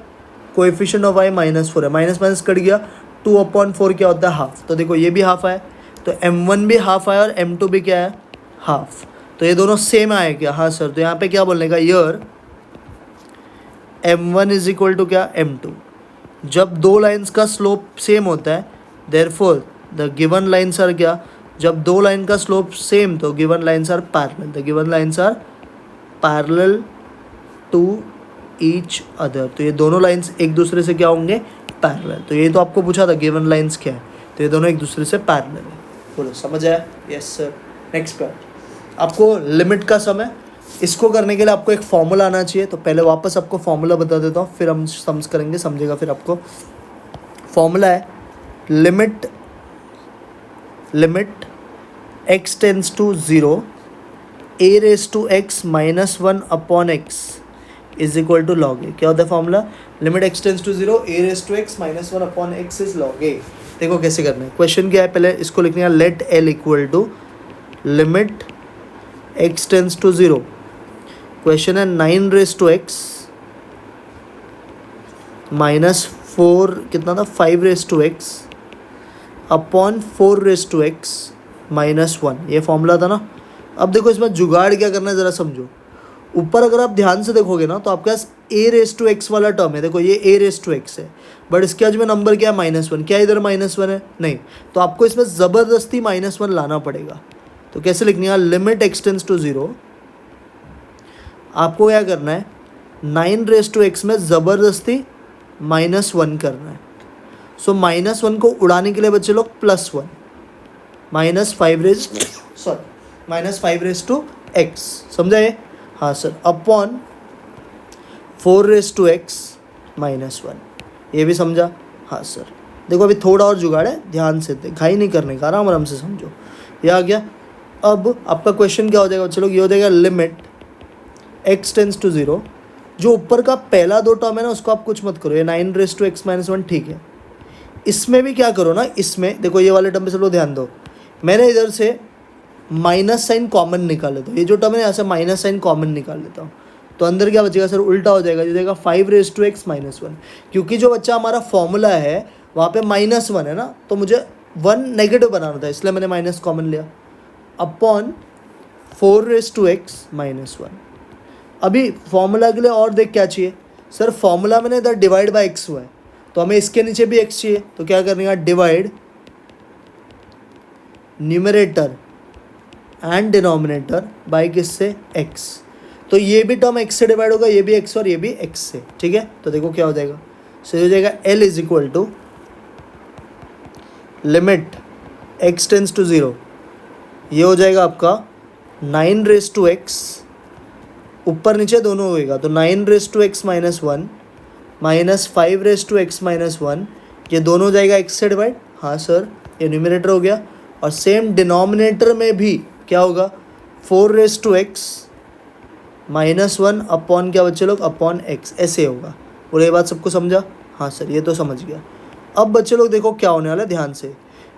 कोएफिशिएंट ऑफ y -4 है, माइनस माइनस कट गया, 2/4 क्या होता है हाफ, तो देखो ये भी हाफ आया, तो m1 भी हाफ आया और m2 भी क्या है हाफ, तो ये दोनों सेम आए क्या, हाँ सर। तो यहाँ पे क्या बोलने का, यर m1 इज इक्वल टू क्या m2। जब दो लाइंस का स्लोप सेम होता है therefore the given lines are क्या, जब दो लाइन का स्लोप सेम तो given lines are parallel, the given lines are parallel to each other, तो ये दोनों लाइंस एक दूसरे से क्या होंगे पैरेलल, तो ये तो आपको पूछा था गिवन लाइंस क्या है, तो ये दोनों एक दूसरे से पैरेलल है। बोलो समझ आया, यस सर। नेक्स्ट पार्ट आपको लिमिट का समय, इसको करने के लिए आपको एक फॉर्मूला आना चाहिए, तो पहले वापस आपको फॉर्मूला बता देता हूँ, फिर हम समझ करेंगे, समझेगा फिर आपको। फॉर्मूला है limit x tends to 0 a⁻x - 1/x is equal to log a। क्या होता है formula, limit x tends to 0 a⁻x - 1/x is log a। देखो कैसे करना है। क्वेश्चन क्या है, पहले इसको लिखने का let L equal to limit x tends to 0। Question है 9 रेस टू एक्स माइनस 4 कितना था 5 raise to x upon 4 raise to x minus 1, ये फॉर्मूला था ना। अब देखो इसमें जुगाड़ क्या करना है ज़रा समझो। ऊपर अगर आप ध्यान से देखोगे ना तो आपके पास ए रेस टू एक्स वाला टर्म है, देखो ये ए रेस टू एक्स है, बट इसके आज में नंबर क्या है -1, क्या इधर -1 है नहीं, तो आपको इसमें ज़बरदस्ती -1 लाना पड़ेगा। तो कैसे लिखनी है, लिमिट एक्स टेंस टू 0, आपको क्या करना है 9 रेस टू एक्स में ज़बरदस्ती -1 करना है। सो -1 को उड़ाने के लिए बच्चे लोग +1 -5 रेस टू एक्स, समझा ये? हाँ sir, upon 4 raise to x -1, ये भी समझा? हाँ सर। देखो अभी थोड़ा और जुगाड़ है, ध्यान से घाई नहीं करने का, आराम आराम से समझो। ये आ गया। अब आपका क्वेश्चन क्या हो जाएगा बच्चे लोग, ये हो जाएगा लिमिट एक्स टेंस टू 0। जो ऊपर का पहला 2 टर्म है ना उसको आप कुछ मत करो, ये 9 रेस टू एक्स -1 ठीक है। इसमें भी क्या करो ना, इसमें देखो ये वाले टर्म पे सब लोग ध्यान दो, मैंने इधर से माइनस साइन कॉमन निकाल लेता हूँ, ये जो टर्म है यहाँ से माइनस साइन कॉमन निकाल लेता हूँ, तो अंदर क्या बचेगा सर, उल्टा हो जाएगा, जो जाएगा 5 रेस टू एक्स -1, क्योंकि जो बच्चा हमारा फॉर्मूला है वहाँ पे -1 है ना, तो मुझे 1 नेगेटिव बनाना था, इसलिए मैंने माइनस कॉमन लिया, अपॉन 4 रेस टू एक्स -1। अभी फॉर्मूला के लिए और देख क्या चाहिए सर, फॉर्मूला मैंने इधर डिवाइड बाय एक्स हुआ है, तो हमें इसके नीचे भी एक्स चाहिए, तो क्या करने का, divide numerator and denominator by किससे, एक्स। तो ये भी टर्म एक्स से डिवाइड होगा, ये भी एक्स और ये भी एक्स से, ठीक है। तो देखो क्या हो जाएगा, सो हो जाएगा L is equal to limit x tends to 0, ये हो जाएगा आपका 9 रेस टू एक्स, ऊपर नीचे दोनों होएगा, तो 9 raise to x -1 minus 5 raise to x -1, ये दोनों हो जाएगा एक्स से डिवाइड, हाँ सर, ये न्यूमरेटर हो गया। और सेम डिनोमिनेटर में भी क्या होगा, 4 रेस टू एक्स -1 अपॉन क्या बच्चे लोग, अपॉन एक्स, ऐसे होगा। और ये बात सबको समझा? हाँ सर, ये तो समझ गया। अब बच्चे लोग देखो क्या होने वाला है, ध्यान से,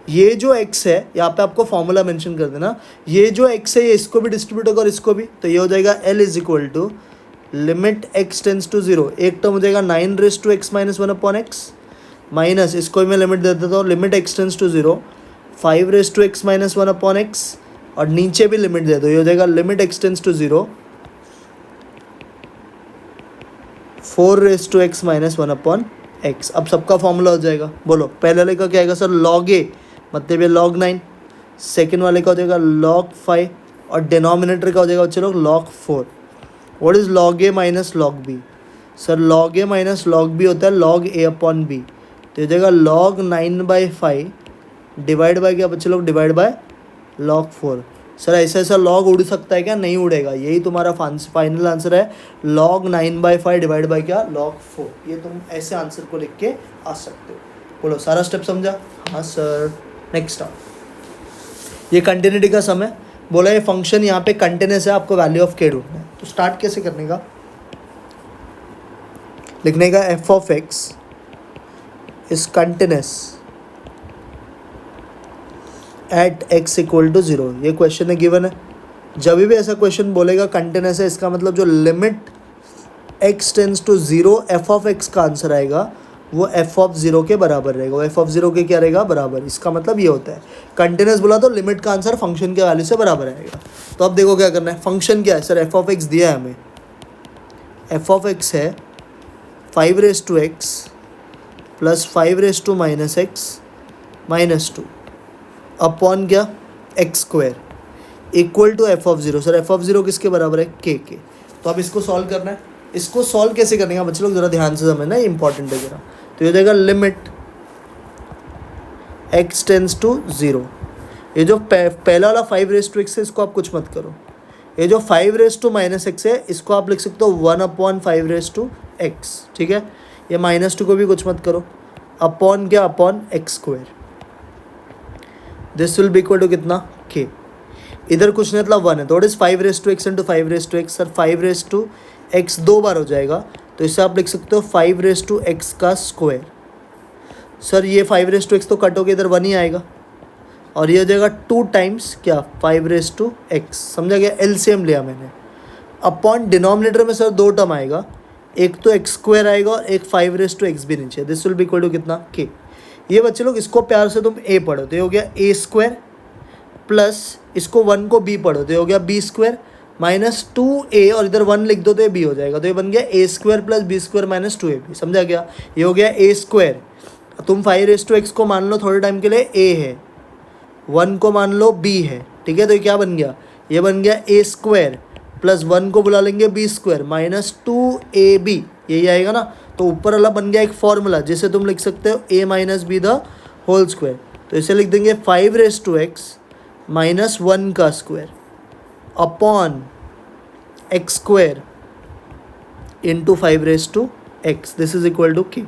ये जो x है यहाँ पे आपको फॉर्मूला मेंशन कर देना, ये जो x है ये इसको भी डिस्ट्रीब्यूट होगा और इसको भी, तो ये हो जाएगा l is equal to limit x tends to 0, एक टर्म हो जाएगा 9 raise to x -1 upon x, minus इसको भी मैं लिमिट दे देता हूँ, limit x tends to 0 5 raise to x -1 upon x, और नीचे भी लिमिट दे दो, ये हो जाएगा limit x tends to 0 4 raise to x -1 upon x. अब सबका फॉर्मूला हो जाएगा, बोलो पहले वाले का क्या आएगा सर, log a मतलब ये log 9, सेकेंड वाले का हो जाएगा log 5, और डिनोमिनेटर का हो जाएगा बच्चे लोग log 4। What is log a minus log b, sir log a minus log b होता है log a अपॉन b, तो ये जाएगा log 9/5 डिवाइड बाय क्या बच्चे लोग, डिवाइड बाय log 4। सर ऐसा log उड़ सकता है क्या, नहीं उड़ेगा, यही तुम्हारा फाइनल आंसर है, log 9/5 डिवाइड बाय क्या, log 4। ये तुम ऐसे आंसर को लिख के आ सकते हो। बोलो सारा स्टेप समझा? हाँ सर। नेक्स्ट ये कंटिन्यूटी का सम है, बोला ये फंक्शन यहाँ पे कंटिन्यूस है, आपको वैल्यू ऑफ के ढूंढना है। तो स्टार्ट कैसे करने का, लिखने का f of x is continuous at x equal to 0, ये क्वेश्चन है, गिवन है। जब भी ऐसा क्वेश्चन बोलेगा कंटिन्यूस है, इसका मतलब जो limit x tends to 0 f of x का आंसर आएगा वो एफ ऑफ 0 के बराबर रहेगा, वो एफ ऑफ 0 के क्या रहेगा, बराबर। इसका मतलब ये होता है कंटिन्यूस बोला तो लिमिट का आंसर फंक्शन के वैल्यू से बराबर आएगा। तो अब देखो क्या करना है, फंक्शन क्या है सर, एफ ऑफ एक्स दिया है हमें, एफ ऑफ एक्स है 5 raise to x plus 5 raise to minus x -2 upon क्या, x square equal to f of 0। Sir f of 0 किसके बराबर है, के। तो अब इसको सॉल्व करना है, इसको सॉल्व कैसे करने का बच्चे लोग जरा ध्यान से समझना, ये इंपॉर्टेंट है जरा। तो ये हो जाएगा लिमिट एक्स टेंस टू 0, ये जो पहला वाला 5 रेस टू एक्स है इसको आप कुछ मत करो, ये जो 5 रेस टू माइनस एक्स है इसको आप लिख सकते हो 1/5 रेस टू एक्स, ठीक है। ये -2 को भी कुछ मत करो, अपॉन क्या, upon x square, this will be equal to कितना, के। इधर कुछ नहीं मतलब 1 है, तो what is 5 raise to x into 5 raise to x, sir 5 raise to x 2 बार हो जाएगा, तो इससे आप लिख सकते हो 5 रेस टू एक्स का स्क्वायर। सर ये 5 तो कट होकर इधर 1 ही आएगा, और ये हो जाएगा 2 टाइम्स क्या 5 समझा गया, एलसीएम लिया मैंने। अपॉन डिनोमिनेटर में सर 2 टर्म आएगा, एक तो x² आएगा और एक 5 भी नीचे, this will be equal to कितना k। ये बच्चे लोग इसको प्यार से तुम a पढ़ो तो ये हो गया a² प्लस इसको 1 को b पढ़ो तो ये हो गया b² माइनस 2a, और इधर 1 लिख दो तो ये b हो जाएगा, तो ये बन गया a² plus b² minus 2ab, समझा गया। ये हो गया a², तुम 5 को मान लो थोड़े टाइम के लिए a है, 1 को मान लो b है, ठीक है। तो ये क्या बन गया, ये बन गया a² प्लस 1 को बुला लेंगे b² माइनस 2ab, यही आएगा ना। तो ऊपर वाला बन गया एक फॉर्मूला जिसे तुम लिख सकते हो a minus b the whole square, तो इसे लिख देंगे 5 माइनस 1 का square upon x² into 5 this is equal to k।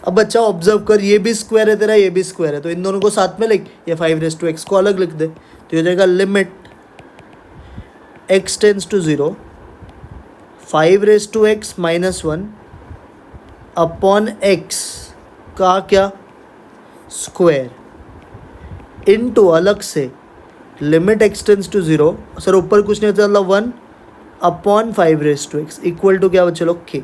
अब बच्चा ऑब्जर्व कर, ये भी स्क्वायर है तेरा, ये भी स्क्वायर है, तो इन दोनों को साथ में लिख, ये 5 को अलग लिख दे, तो ये हो जाएगा limit x tends to 0 5 minus 1 upon x का क्या स्क्वायर इनटू अलग से limit x tends to 0, sir ऊपर कुछ नहीं होता 1 अपॉन 5 इक्वल टू क्या बच्चे लोग k।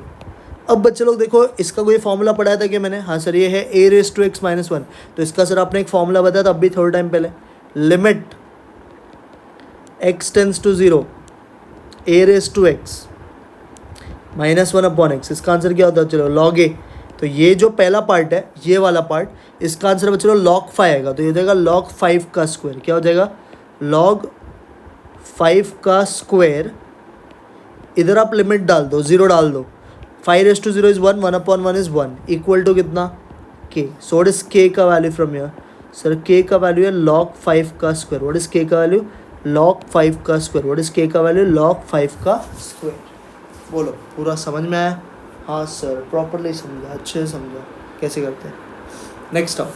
अब बच्चे लोग देखो, इसका कोई फॉर्मूला पढ़ाया था कि मैंने, हाँ सर ये है a माइनस 1, तो इसका सर आपने एक फॉर्मूला बताया था अभी थोड़ा टाइम पहले, limit x tends to 0 a minus 1 upon x, इसका आंसर क्या होता है चलो log a। तो ये जो पहला पार्ट है, ये वाला पार्ट, इसका आंसर बच्चे लोग log 5 आएगा, तो ये हो जाएगा log 5 का स्क्वायर, क्या हो जाएगा log 5 का स्क्वायर, इधर आप लिमिट डाल दो, 0 डाल दो, 5 is 1, 1 upon 1 is 1 equal to कितना k। So what is k का value from here, sir k का वैल्यू है log 5 का स्क्वायर। व्हाट इज k का वैल्यू, log 5 का स्क्वायर। व्हाट इज k का वैल्यू, log 5 का स्क्वायर। बोलो पूरा समझ में आया? हाँ सर प्रॉपरली समझा, अच्छे से समझा कैसे करते हैं। नेक्स्ट आओ,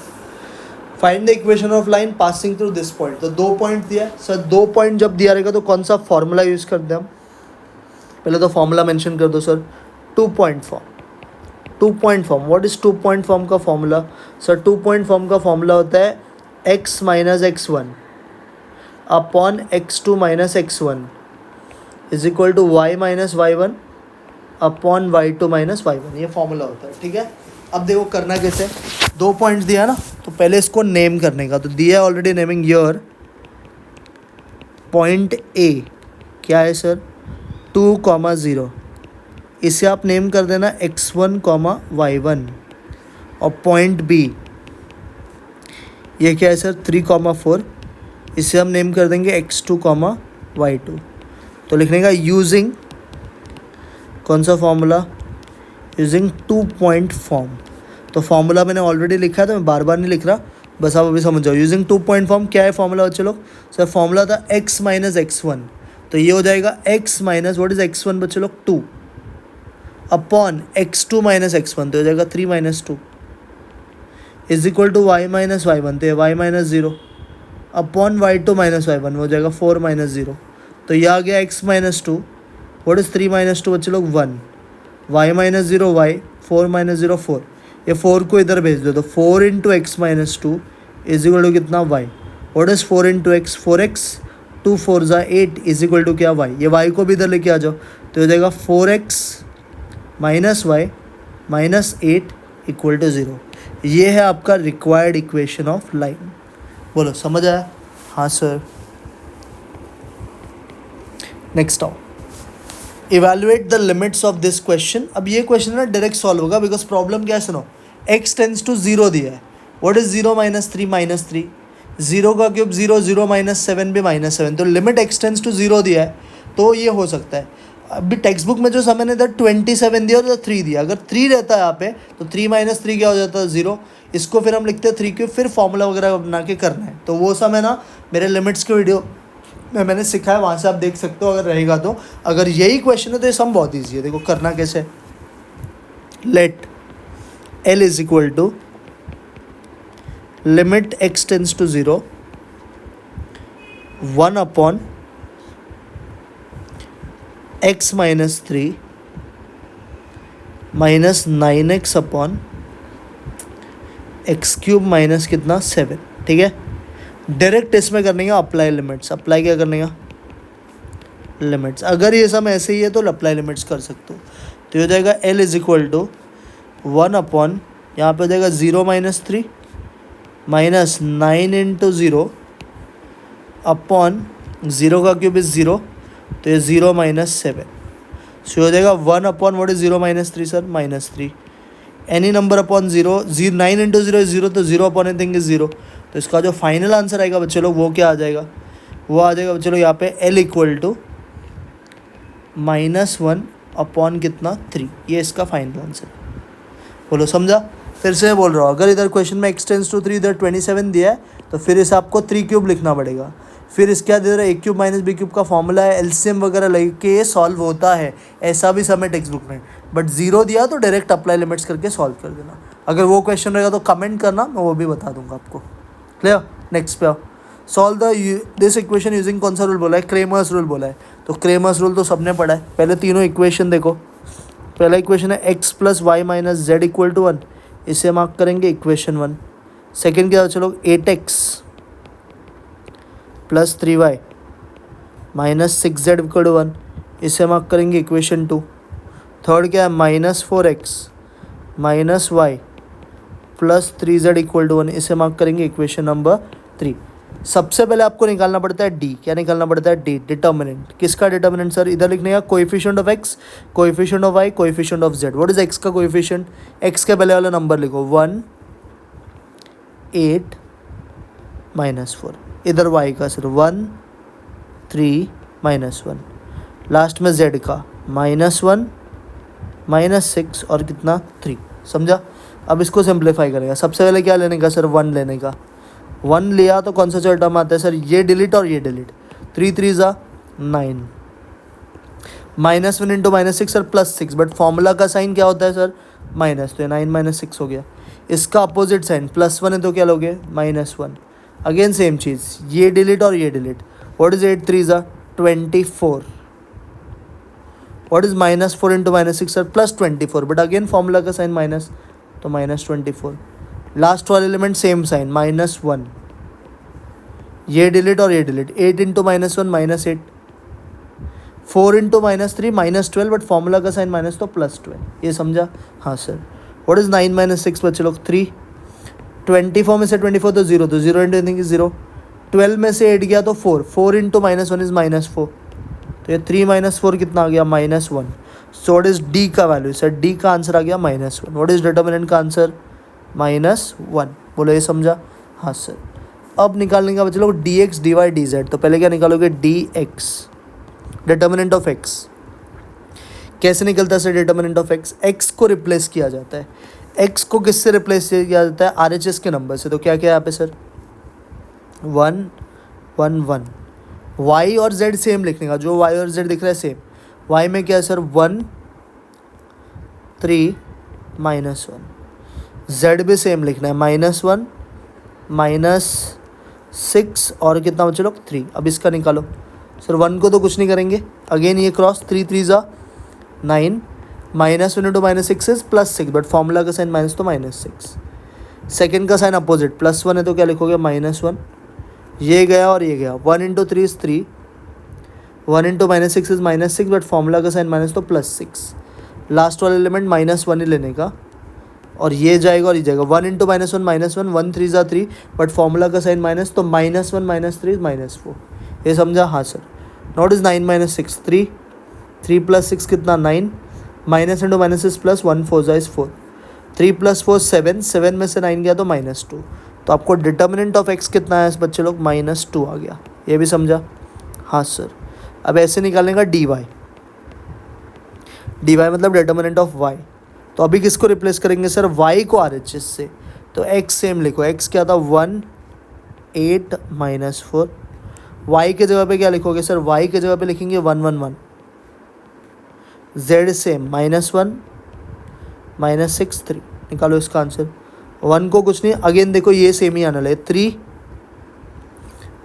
find the equation of line passing through this point. तो 2 पॉइंट दिया है सर, 2 पॉइंट जब दिया रहेगा तो कौन सा फॉर्मूला यूज़ करते हैं हम, पहले तो फॉर्मूला मेंशन कर दो sir, 2 point form. 2 point form, what is 2 point form का फॉर्मूला, सर 2 पॉइंट फॉर्म का फॉर्मूला होता है x minus x1 upon x2 minus x1 is equal to y minus y1 upon y2 minus y1, ये formula होता है, ठीक है। अब देखो करना कैसे, 2 पॉइंट्स दिया ना, तो पहले इसको नेम करने का, तो दिया है already naming your point A क्या है सर 2,0, इसे आप नेम कर देना x1, y1, और पॉइंट B ये क्या है सर 3,4, इसे हम नेम कर देंगे x2, y2। तो लिखने का यूजिंग कौन सा फॉर्मूला, यूजिंग 2 पॉइंट फॉर्म। तो फॉर्मूला मैंने ऑलरेडी लिखा है तो मैं बार बार नहीं लिख रहा, बस आप अभी समझ जाओ। यूजिंग 2 पॉइंट फॉर्म क्या है फॉर्मूला बच्चे लोग, सर फॉर्मूला था x माइनस x1, तो ये हो जाएगा x minus what is x1 बच्चे लोग 2 अपॉन x2 माइनस x1, तो हो जाएगा 3 minus 2 is equal to y minus y1, तो ये y minus 0 upon y2 minus y1 हो जाएगा 4 माइनस 0, तो ये आ गया x minus 2, what is 3 minus 2 बच्चे लोग 1, y माइनस 0 y, 4 माइनस 0 4, ये 4 को इधर भेज दो, तो 4 into x minus 2 is equal to कितना y, what is 4 into x 4x, 2 4 ज़ा 8 इज इक्वल टू क्या y, ये y को भी इधर लेके आ जाओ, तो हो जाएगा 4x minus y minus 8 equal to 0। ये है आपका रिक्वायर्ड इक्वेशन ऑफ लाइन। बोलो समझ आया? हाँ सर। नेक्स्ट आओ, evaluate the limits of this question. अब ये क्वेश्चन ना डायरेक्ट सॉल्व होगा, बिकॉज प्रॉब्लम क्या है सुनो, x टेंस टू 0 दिया है, व्हाट इज 0 माइनस 3 माइनस 3, 0 का क्यूब 0, 0 माइनस 7 भी माइनस 7, तो लिमिट x टेंस टू 0 दिया है, तो ये हो सकता है। अभी टेक्स्ट बुक में जो समय ने इधर 27 दिया और 3 दिया, अगर 3 रहता है यहाँ पे तो 3 माइनस 3 क्या हो जाता है 0, इसको फिर हम लिखते हैं 3 क्यूब, फिर फॉर्मूला वगैरह बना के करना है, तो वो समय ना मेरे लिमिट्स के वीडियो में मैंने सिखाया, वहाँ से आप देख सकते हो अगर रहेगा तो। अगर यही क्वेश्चन है तो ये सम बहुत ईजी है, देखो करना कैसे, let L is equal to limit x tends to 0 1 upon x minus 3 minus 9x upon x cube minus कितना 7, ठीक है। डायरेक्ट इसमें करने का अप्लाई लिमिट्स, अप्लाई क्या करने का लिमिट्स। अगर ये सब ऐसे ही है तो अप्लाई लिमिट्स कर सकते हो। तो ये हो जाएगा L is equal to 1 upon, यहाँ पे हो जाएगा 0 माइनस 3 माइनस 9 इंटू 0 अपॉन 0 का क्यूब इज 0, तो ये 0 माइनस 7। सो हो जाएगा 1 upon what is 0 minus 3 sir, minus 3। Any number upon 0, 9 into 0 is 0, तो 0 अपॉन एनीथिंग इज 0। तो इसका जो फाइनल आंसर आएगा बच्चे लोग वो क्या आ जाएगा, वो आ जाएगा बच्चे लोग यहाँ पे L इक्वल टू -1 अपॉन कितना 3। ये इसका फाइनल आंसर। बोलो समझा। फिर से मैं बोल रहा हूँ, अगर इधर क्वेश्चन में x टेंस टू 3 इधर 27 दिया है तो फिर इसे आपको 3 क्यूब लिखना पड़ेगा। फिर इसके बाद इधर a cube minus b cube का फॉर्मूला है, एलसीएम वगैरह लेके ये सॉल्व होता है, ऐसा भी समय टेक्स्ट बुक में। बट 0 दिया तो डायरेक्ट अप्लाई लिमिट्स करके सॉल्व कर देना। अगर वो क्वेश्चन रहेगा तो कमेंट करना, मैं वो भी बता दूंगा आपको। क्लियर। नेक्स्ट पे आओ। सॉल्व दिस इक्वेशन यूजिंग कौन सा रूल बोला है, क्रेमर्स रूल बोला है। तो क्रेमर्स रूल तो सबने पढ़ा है। पहले तीनों इक्वेशन देखो। पहला इक्वेशन है x plus y minus z equal to 1, इसे मार्क करेंगे इक्वेशन 1। सेकेंड क्या चलो 8x plus 3y minus 6z equal to 1, इसे मार्क करेंगे इक्वेशन 2। थर्ड क्या है -4x minus y plus 3z equal to 1, इसे मार्क करेंगे इक्वेशन नंबर 3। सबसे पहले आपको निकालना पड़ता है डी। क्या निकालना पड़ता है, डी, डिटर्मिनेंट। किसका डिटर्मिनेंट सर, इधर लिखने का coefficient of x, coefficient of y, coefficient of z. What is x का कोएफिशिएंट, एक्स के पहले वाला नंबर लिखो 1 8 -4। इधर वाई का सर 1 3 -1। लास्ट में जेड का -1 -6 और कितना 3। समझा। अब इसको सिंप्लीफाई करेगा। सबसे पहले क्या लेने का सर, 1 लेने का। 1 लिया तो कौन सा चल टर्म आता है सर, ये डिलीट और ये डिलीट। 3 3 ज़ा 9 -1 इंटू -6 सर +6, बट फॉर्मूला का साइन क्या होता है सर, माइनस। तो 9 -6 हो गया। इसका अपोजिट साइन +1 है तो क्या लोगे -1। अगेन सेम चीज़, ये डिलीट और ये डिलीट। व्हाट इज 8 3 ज़ा 24। What is -4 into -6 sir +24, but again formula का साइन माइनस, तो -24। लास्ट वाला एलिमेंट सेम साइन -1, ये डिलीट और ये delete. 8 into -1 -8, 4 into -3 -12, but formula का साइन माइनस तो +12। ये समझा। हाँ सर। व्हाट इज 9 -6 बच्चे लोग 3। 24 में से 24 तो 0, तो 0 इंटू एनीथिंग इज 0। 12 में से 8 गया तो 4, 4 इंटू -1 इज -4, तो ये 3 -4 कितना आ गया -1। सो व्हाट इज डी का वैल्यू सर, डी का आंसर आ गया -1। व्हाट इज डिटर्मिनेंट का आंसर -1। बोलो ये समझा। हाँ सर। अब निकालने का बच्चे लोग dx dy dz। तो पहले क्या निकालोगे, dx डिटर्मिनेंट ऑफ x। कैसे निकलता है sir determinant of x, x को रिप्लेस किया जाता है। x को किससे रिप्लेस किया जाता है, RHS के नंबर से। तो क्या क्या है यहाँ पे सर 1 1 1। y और z सेम लिखने का, जो y और z दिख रहा है सेम। y में क्या है सर 1 3 -1। z भी सेम लिखना है -1 -6 और कितना बच्चे लोग 3। अब इसका निकालो सर। 1 को तो कुछ नहीं करेंगे, अगेन ये क्रॉस 3 3 ज़ा 9, -1 इंटू -6 इज +6, बट फॉर्मूला का साइन माइनस तो -6। सेकेंड का साइन अपोजिट +1 है तो क्या लिखोगे -1। ये गया और ये गया। 1 into 3 is 3, 1 into -6 is -6, but formula का साइन माइनस तो +6। लास्ट वाला एलिमेंट -1 ही लेने का, और ये जाएगा और ये जाएगा। 1 इंटू -1 1 3 ज़ा 3, बट फॉर्मूला का साइन माइनस तो -1 -3 -4। ये समझा। हाँ सर। नॉट इज 9 -6 3, 3 + 6 कितना 9, माइनस इंटू -6 +1 4 ज़ा इज 4, 3 + 4 7, 7 में से 9 गया तो -2। तो आपको डिटर्मिनेंट ऑफ x कितना है बच्चे लोग, -2 आ गया। ये भी समझा। हाँ सर। अब ऐसे निकालने का dy, dy मतलब डिटर्मिनेंट ऑफ y। तो अभी किसको रिप्लेस करेंगे सर, y को RHS से। तो x सेम लिखो, x क्या था 1 8 -4। y के जगह पे क्या लिखोगे सर, y के जगह पे लिखेंगे 1 1 1। z same -1 -6 3। निकालो इसका आंसर। 1 को कुछ नहीं, अगेन देखो ये सेम ही आना ले 3,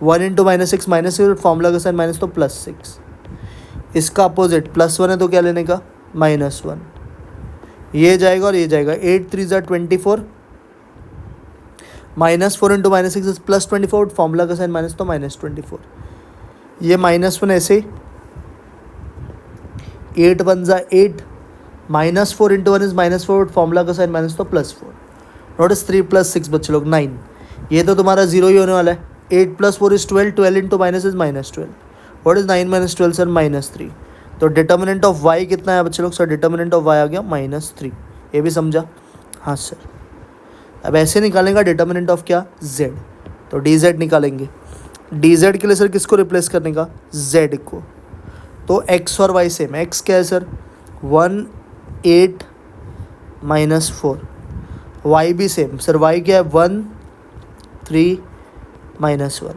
1 इंटू -6 -6, फॉर्मूला का साइन माइनस तो +6। इसका अपोजिट +1 है तो क्या लेने का -1। ये जाएगा और ये जाएगा। 8 3 ज़ा 24, -4 इंटू -6 इज +24, फॉर्मूला का साइन माइनस तो -24, ये -1 ऐसे ही, 8 1 जा 8, -4 इंटू 1 इज -4, फॉर्मूला का साइन माइनस तो +4, नोटिस 3 + 6 बच्चे लोग 9, ये तो तुम्हारा 0 ही होने वाला है, 8 + 4 is 12, 12 into minus is -12, what is 9 - 12 sir -3, तो डिटर्मिनेंट ऑफ y कितना है बच्चे लोग, सर डिटर्मिनेंट ऑफ y आ गया -3, ये भी समझा, हाँ सर। अब ऐसे निकालेंगे डिटर्मिनेंट ऑफ क्या, z, तो dz निकालेंगे, dz के लिए सर किसको रिप्लेस करने का, z को, तो x और y सेम है, x क्या है सर 1 8 -4, y भी सेम सर, y क्या है 1 3 -1,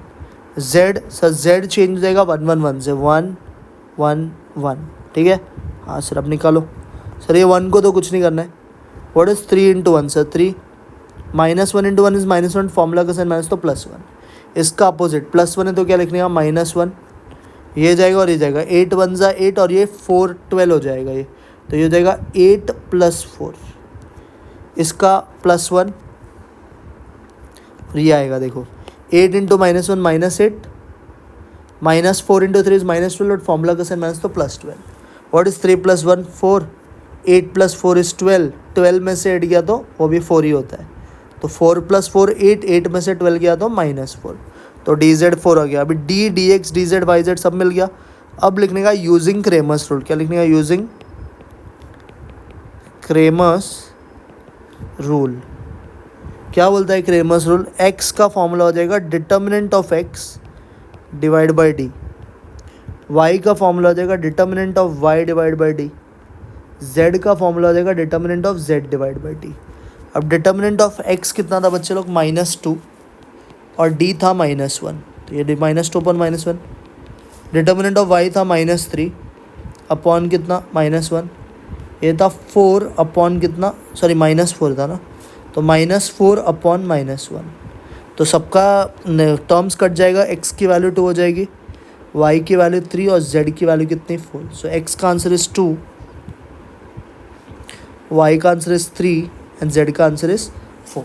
z सर z चेंज हो जाएगा 1 1 1 से 1 1 1, ठीक है, हाँ सर। अब निकालो सर, ये 1 को तो कुछ नहीं करना है, what is 3 into 1 sir 3, -1 into 1 is -1, formula का साइन माइनस तो +1, इसका अपोजिट +1 है तो क्या लिखने का -1, ये जाएगा और ये जाएगा, 8 1 जा 8 और ये 4 12 हो जाएगा ये, तो ये हो जाएगा 8 + 4, इसका +1, ये आएगा देखो 8 इंटू -1 -8, -4 इंटू 3 इज -12, और फॉर्मूला का साइन माइनस तो +12, व्हाट इज 3 + 1 4, 8 + 4 इज 12, 12 में से 8 गया तो वो भी 4 ही होता है, तो 4 + 4 8, 8 में से 12 गया तो -4, तो dz 4 आ गया। अभी d dx dz yz सब मिल गया। अब लिखने का यूजिंग क्रेमर्स रूल, क्या लिखने का, यूजिंग क्रेमर्स रूल, क्या बोलता है क्रेमर्स रूल, x का फॉर्मूला हो जाएगा determinant of x divide by D, y का फॉर्मूला हो जाएगा determinant of y divide by D, z का फॉर्मूला हो जाएगा determinant of z divide by D. अब डिटर्मिनेंट ऑफ x कितना था बच्चे लोग -2 और d था -1, तो ये -2 अपॉन -1, डिटर्मिनेंट ऑफ y था -3 अपॉन कितना -1, ये था 4 अपॉन कितना, सॉरी -4 था ना, तो -4 अपॉन -1, तो सबका टर्म्स कट जाएगा, x की वैल्यू 2 हो जाएगी, y की वैल्यू 3 और z की वैल्यू कितनी 4, सो x का आंसर इज 2, y का आंसर इज 3 एंड z का आंसर इज 4।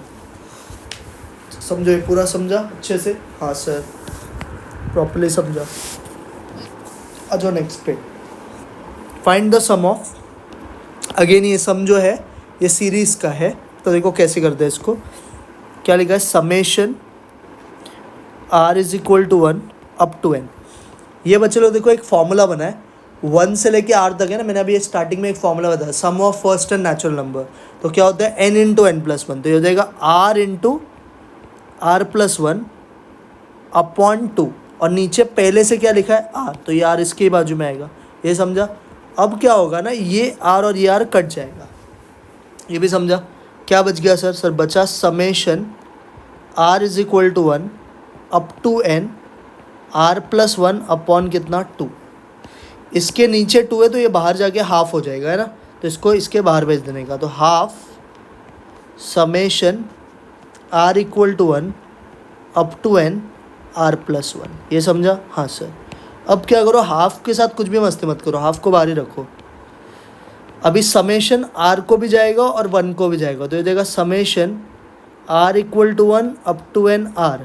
समझो, ये पूरा समझा अच्छे से, हाँ सर प्रॉपर्ली समझा। आ जाओ नेक्स्ट पे, find the sum of, again ये सम जो है ये सीरीज़ का है, तो देखो कैसे करते हैं इसको, क्या लिखा है, summation r is equal to 1 up to n, ये बच्चे लोग देखो एक फॉर्मूला बना है 1 से लेके r तक है ना, मैंने अभी स्टार्टिंग में एक फॉर्मूला बताया, sum of first and natural number, तो क्या होता है n इंटू n प्लस 1, तो ये हो जाएगा r into r plus 1 upon 2, और नीचे पहले से क्या लिखा है r, तो ये r इसके बाजू में आएगा, ये समझा। अब क्या होगा ना, ये r और ये r कट जाएगा, ये भी समझा। क्या बच गया सर, सर बचा summation r is equal to 1 up to n r plus 1 upon कितना 2, इसके नीचे 2 है तो ये बाहर जाके हाफ हो जाएगा, है ना, तो इसको इसके बाहर भेज देने का, तो half summation r equal to 1 up to n r plus 1, ये समझा, हाँ सर। अब क्या करो, हाफ के साथ कुछ भी मस्ती मत करो, हाफ को बाहर ही रखो। अभी समेशन r को भी जाएगा और 1 को भी जाएगा, तो ये देगा summation r equal to 1 up to n r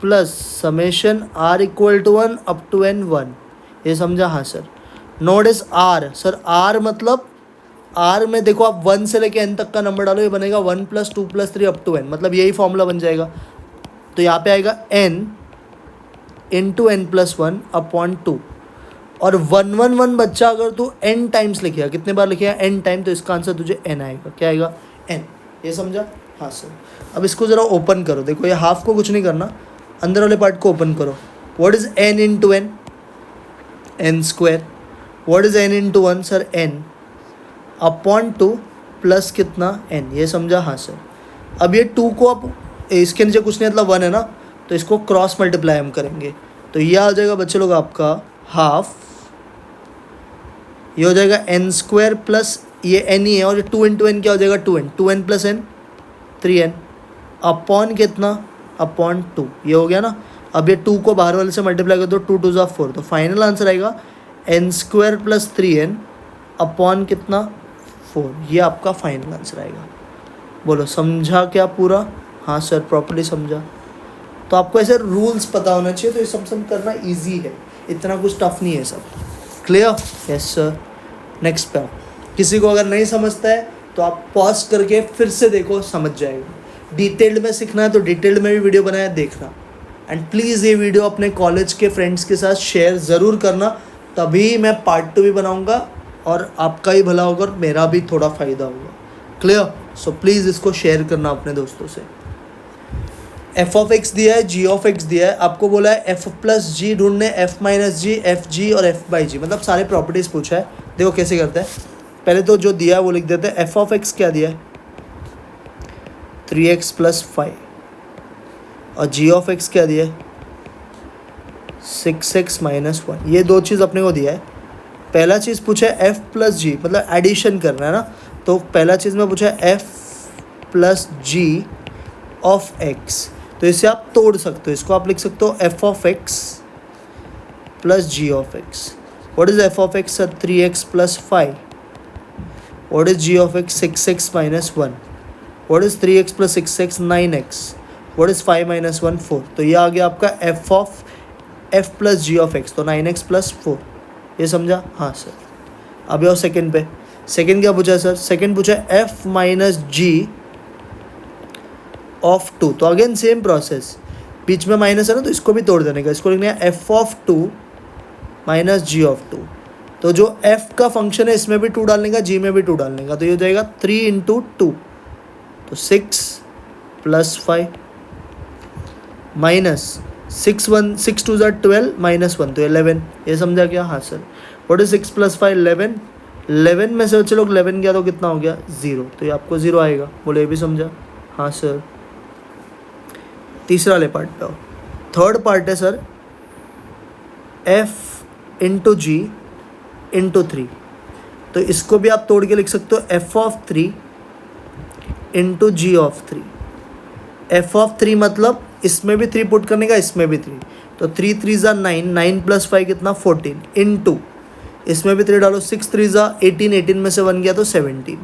plus summation r equal to 1 up to n 1, ये समझा, हाँ sir. Note is r, sir r मतलब r में देखो आप 1 से लेके n तक का नंबर डालो, ये बनेगा 1 + 2 + 3 अप टू n, मतलब यही फॉर्मूला बन जाएगा, तो यहाँ पे आएगा n into n plus 1 upon 2, और 1 1 1 बच्चा अगर तू n टाइम्स लिखेगा, कितने बार लिखेगा n टाइम, तो इसका आंसर तुझे n आएगा, क्या आएगा n, ये समझा, हाँ सर। अब इसको ज़रा ओपन करो, देखो ये हाफ को कुछ नहीं करना, अंदर वाले पार्ट को ओपन करो, what is n into n, n square, what is n into 1 sir n upon 2 plus कितना n, ये समझा, हाँ सर। अब ये 2 को आप इसके नीचे कुछ नहीं मतलब 1 है ना, तो इसको क्रॉस मल्टीप्लाई हम करेंगे, तो ये आ जाएगा बच्चे लोग आपका हाफ, ये हो जाएगा n स्क्वायर प्लस ये n ही है, और ये 2 इंटू n क्या हो जाएगा 2n, 2n plus n 3n upon कितना अपॉन 2, ये हो गया ना। अब ये 2 को बाहर वाले से मल्टीप्लाई कर दो, 2 2 जा 4, तो फाइनल आंसर आएगा n square plus 3n upon कितना 4, ये आपका फाइनल आंसर आएगा। बोलो समझा क्या पूरा, हाँ सर प्रॉपर्ली समझा। तो आपको ऐसे रूल्स पता होना चाहिए, तो ये सब करना इजी है, इतना कुछ टफ नहीं है सब। क्लियर? Yes sir. नेक्स्ट पे आओ। किसी को अगर नहीं समझता है तो आप पॉज करके फिर से देखो, समझ जाएगा। डिटेल्ड में सीखना है तो डिटेल्ड में भी वीडियो बनाया देखना। एंड प्लीज़ ये वीडियो अपने कॉलेज के फ्रेंड्स के साथ शेयर ज़रूर करना, तभी मैं पार्ट 2 भी बनाऊँगा और आपका ही भला होगा और मेरा भी थोड़ा फ़ायदा होगा। क्लियर? सो प्लीज़ इसको शेयर करना अपने दोस्तों से। एफ ऑफ एक्स दिया है, जी ऑफ एक्स दिया है, आपको बोला है एफ प्लस जी ढूंढने, एफ माइनस जी, एफ जी और एफ बाई जी, मतलब सारे प्रॉपर्टीज़ पूछा है। देखो कैसे करते हैं, पहले तो जो दिया है वो लिख देते हैं। एफ ऑफ एक्स क्या दिया है? 3x plus 5। और जी ऑफ एक्स क्या दिया है? 6x minus 1। ये दो चीज़ अपने को दिया है। पहला चीज़ पूछा है एफ प्लस जी, मतलब एडिशन करना है ना, तो पहला चीज़ में पूछा है f plus g of x, तो इसे आप तोड़ सकते हो, इसको आप लिख सकते हो f of x plus g of x. What is f of x sir? 3x plus 5। What is g of x? 6x minus 1। What is 3x plus 6x? 9x। What is 5 minus 1? 4। तो ये आ गया आपका f of f plus g of x, तो 9x plus 4। ये समझा? हाँ sir. अब आओ सेकेंड पे। सेकेंड क्या पूछा है सर? सेकेंड पूछा है एफ माइनस जी ऑफ 2। तो अगेन सेम प्रोसेस, बीच में माइनस है ना, तो इसको भी तोड़ देने का। इसको लिखना है f of 2 minus g of 2। तो जो एफ का फंक्शन है इसमें भी 2 डालने का, जी में भी 2 डालने का, तो ये हो जाएगा 3 इंटू 2, तो 6 प्लस 5 माइनस 6 टू ज़ा 12 माइनस 1, तो 11। ये समझा क्या? हाँ सर। What is 6 plus 5? 11। 11 में से चलो 11 गया तो कितना हो गया? 0, तो ये आपको 0 आएगा। बोले ये भी समझा? हाँ सर। तीसरा ले पार्ट पे आओ। थर्ड पार्ट है सर एफ इंटू जी इंटू 3। तो इसको भी आप तोड़ के लिख सकते हो f of 3 into g of 3। F of 3 मतलब इसमें भी 3 पुट करने का, इसमें भी 3, तो 3 3 ज़ा 9, 9 प्लस 5 कितना? 14 इंटू, इसमें भी 3 डालो, 6 3 ज़ा 18, 18 में से 1 गया तो 17,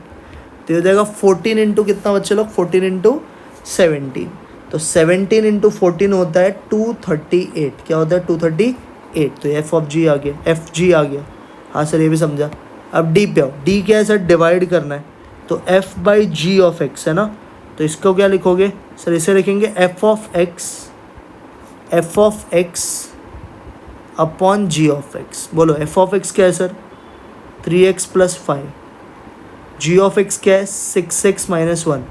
तो ये हो जाएगा 14 इंटू कितना बच्चे लोग? 14 इंटू 17। तो 17 इंटू 14 होता है 238। क्या होता है? 238। तो एफ ऑफ जी आ गया, एफ जी आ गया। हाँ सर ये भी समझा। अब डी पे आओ। डी क्या है सर? डिवाइड करना है, तो f by g of x है ना, तो इसको क्या लिखोगे सर? इसे लिखेंगे f of x upon g of x. बोलो एफ ऑफ एक्स क्या है sir? 3x plus 5। G of x क्या है? 6x minus 1।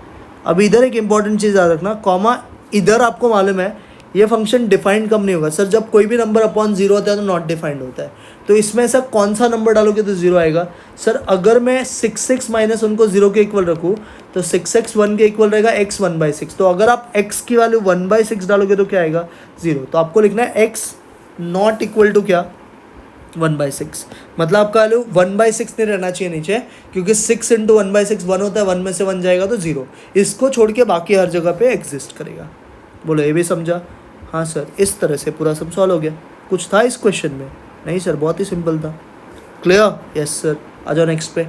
अब इधर एक इंपॉर्टेंट चीज़ याद रखना, कॉमा इधर आपको मालूम है ये फंक्शन डिफाइंड कब नहीं होगा सर? जब कोई भी नंबर अपॉन 0 होता है तो नॉट डिफाइंड होता है। तो इसमें ऐसा कौन सा नंबर डालोगे तो 0 आएगा सर? अगर मैं 6x माइनस 1 को 0 के इक्वल रखूँ तो 6x 1 के इक्वल रहेगा, x 1/6। तो अगर आप x की वैल्यू 1/6 डालोगे तो क्या आएगा? 0। तो आपको लिखना है x नॉट इक्वल टू क्या? 1/6। मतलब आपका वैल्यू 1/6 नहीं रहना चाहिए नीचे, क्योंकि 6 इंटू 1/6 1 होता है, 1 में से 1 जाएगा तो 0। इसको छोड़ के बाकी हर जगह पे एग्जिस्ट करेगा। बोलो ये भी समझा? हाँ सर। इस तरह से पूरा सब सॉल्व हो गया। कुछ था इस क्वेश्चन में? नहीं सर, बहुत ही सिंपल था। क्लियर? Yes sir. आ जाओ नेक्स्ट पे।